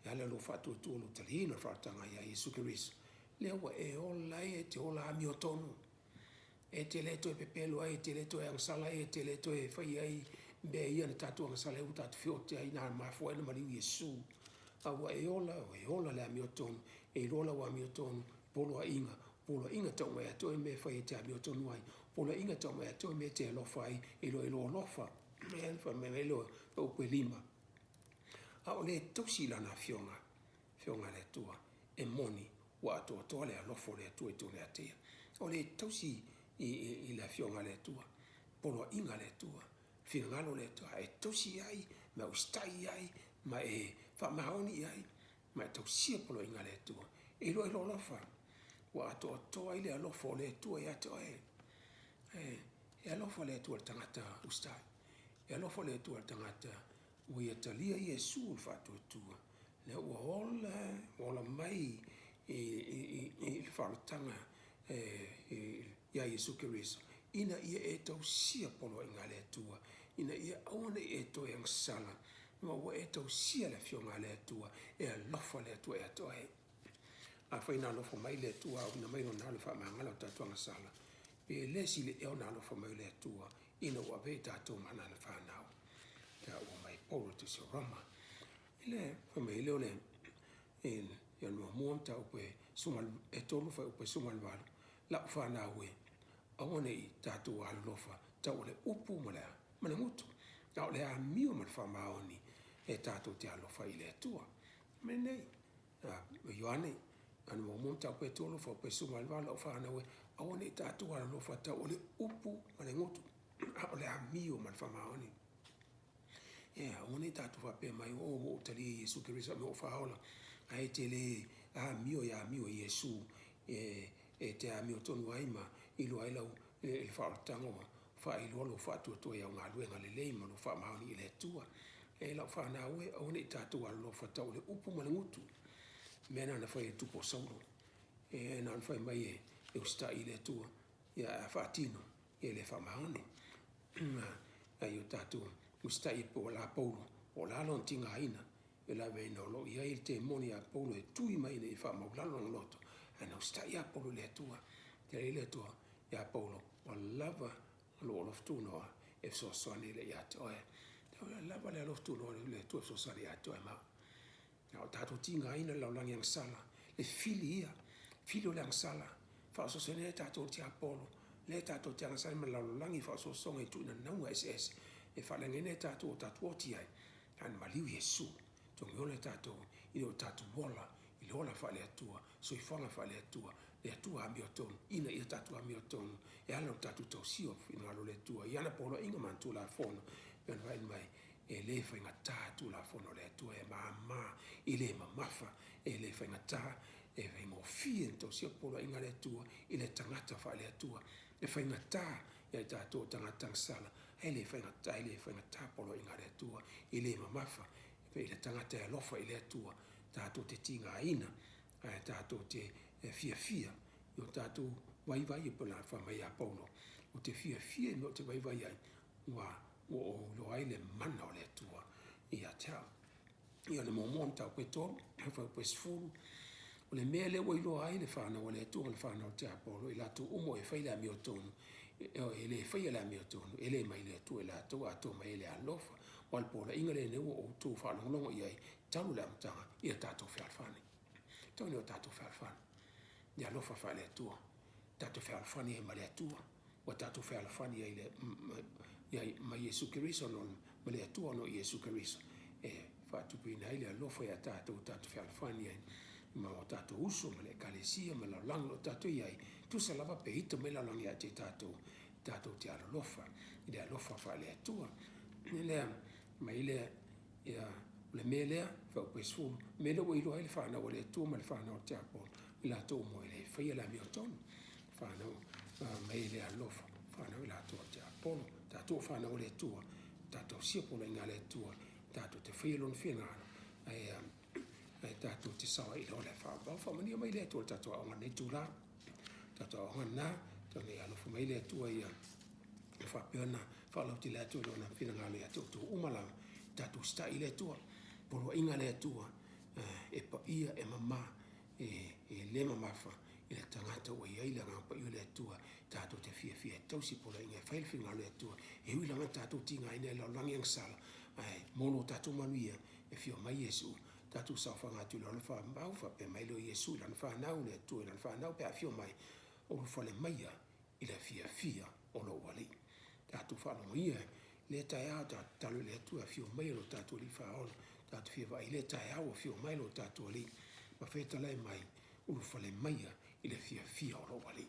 A: e la lo fatu tu lo te lia fartanga ia Yesu Kristo le o e o lai e te o la mio tono e te le to e pepelo ai te le to e sala e te le to e fai ai be ia na tatu ang sala u tatu fiote ai na ma fo na mari Yesu a o e o la le mio tono e lo la wa mio tono polo inga tau mai ato e me fai te mio tono ai polo inga tau mai ato e me te lo fai e lo lofa me fa me lo o pe lima a o le tosi lana fionga le tua e moni wa to le lofo le tua e tu le atea o le tosi i la fionga le tua polo inga le tua fingalo le tua e tosi ai ma ustai ai, ma e whamaoni ai, ma e tau sia polo inga le tua. E lo lofa, wa ato atoa ile alofa o le tua e ato e alofa le tua tangata ustai. E alofa le tua tangata ua ia talia Iesu le whātua tua. Le ua ola mai i whalatanga ia Iesu Keriso. Ina ia e tau sia polo inga le tua. Ina ia awana e to e angsala. Ma ua e tau sia le fionga le tua. E alofa le tua e ato a whaina alofa mai le tua au na mai no nalo whamangala o tatua ngasala. E lesi le eo na alofa mai le tua. Ina ua vei tatua mana le whanau. Ka ua mai polo te sorama. Ile whamai leo le ia nua muamta upe sumal e tolu whai upe sumal walu. La whanau e awane i tatua alofa. Tau le upu malea. Mana ngutu. Tau le a mio mal whamaoni e tatua te alofa i le tua. Menei. Ioane. Anu mo monta pe tolo fo pe suma alvala o fa na we aone tatu ala no fa ta ole upu mane ngotu ole amio man fa maoni aone tatu fa pe mai o mo tali Yesu Keriso mo fa ola ai tele amio ya amio Yesu e te amio tonu aima ilo ai lau il fa tango fa ilo lo fa tu ya nga lu nga le mo lo fa maoni ile tua e la fa na we aone tatu ala no fa ta ole upu mane ngotu mena na fai tupo sauro e na fai mai e usta ile tua ya fatino e le famahone ai tatu usta i po la polo o la lon tinga ina e la ve no lo ia il te moni a polo e tui mai ne fa mo la lon loto ana usta ia polo le tua te ile tua ya polo o lava lo of tu no e so so ni le ya to e lava le of tu no le tua so sa ya to ma o tato tinga ina la langi ang sala le fili o lang sala fa so se ne tato ti apolo le tato ti ang sala ma la langi fa so so ngai tu na nau ss e fa langi ne tato ti ai an maliu Yesu to ngole tato i o tato bola i lola fa le tua so i fanga fa le tua ambio ton ina i tato ambio ton e ala tato to sio fino lo le tua yana polo inga mantu la fono ben vai mai e le fa inga tato la fono le tua e mama ile mamafa e le fa inga ta e vengo fiento sia polo inga le tua ile tangata fa le tua e fa inga ta e tato tangata sala e le fa inga ta polo inga le tua ile mamafa e ile tangata e lofa ile tua tato te tinga ina e tato te fia io tato vai po la fa mai a polo o te fia no te vai ai wa o lo ai le mana o le tua ia tau ia le momonta pe to fa pe sfulu o le mele o ilo ai le fa no le tua le fa no te apolo ila tu umo e fa ile mi otonu e le fa ile mi otonu e le mai le tua la tua to mai le alofa o al polo ingale ne o tu fa longo ia talu la mtanga ia tato fa fani toni o tato fa fani ia lofa fa le tua tato fa fani e ma le tua o tato fa fani ile ia ma Yesu Keriso non ma le tua no Yesu Keriso e fa tu pina ile lofa ia tato fa fani ma o tato uso ma le kalesia ma la lango tato ia tu se lava pe ito me la langia te tato te alo lofa ile lofa fa le tua ile ma ile ia le mele fa pesu mele o ilo ile fa na o le tua ma le fa na o te apo ila to mo ile fa ia la mi oton fa na ma ile alofa fa na ila to te apo tato fa na o le tua tato sia po le ngale tua tato te fa ilo fina ai tato te sawa ilo le fa mani mai le tua tato o ngane tura tato o ngana to le alofa mai le tua ia fa pena fa lo ti le tua na fina ngale to umala tato sta ile tua polo inga le tua e pa ia e mama e le mama fa ile tangata o ia ile ngapa ile tua tato te fia tausi polo inga fail finga le tua e ila nga tato tinga ina la langi ang sala ai mono tato manuia e fio mai Yesu tato sa fa ngatu lo fa mbau fa pe mai lo Yesu la fa na le tua la fa na pe fio mai o fa le mai ile fia o lo wali tato fa no ia le taia talo le tua fio mai lo tato li fa o tato fia vai le taia o fio mai lo tato li ma feta le mai o fa le mai ile fia o lo wali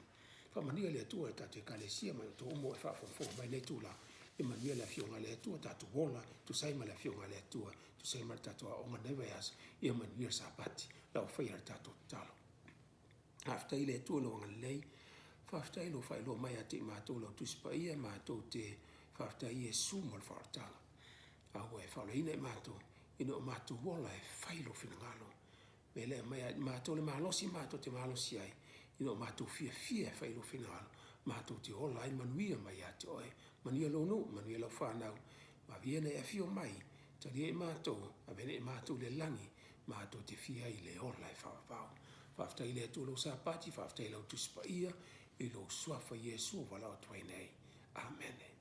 A: fa mania le tua tato kalesia mai to mo fa mai le tula e manuia le afioga le atua tatou ola tusai ma le afioga le atua tusai ma le tatou aʻoga neve asa ia manuia le sapati lau faia le tatou tatalo aftai le atua lo agalelei faafetai lo faailoa mai a te i matou lau tusi paia matou te faafetai iesu mo le faaletala aua e faaloina e matou ina o matou ola e fai lo finagalo me lea mai matou le malosi matou te malosi ai ina o matou fiafia e fai lo finagalo matou te ola ai manuia mai a te oe manuia lou nuu manuia lau fanau mavia na e afio mai talia i matou avene e matou le lagi matou te fia ai le ola e faavao faafetai le atua lou sapati faafetai lau tusi paia i lou suafa iesu o valao atu ai nei amen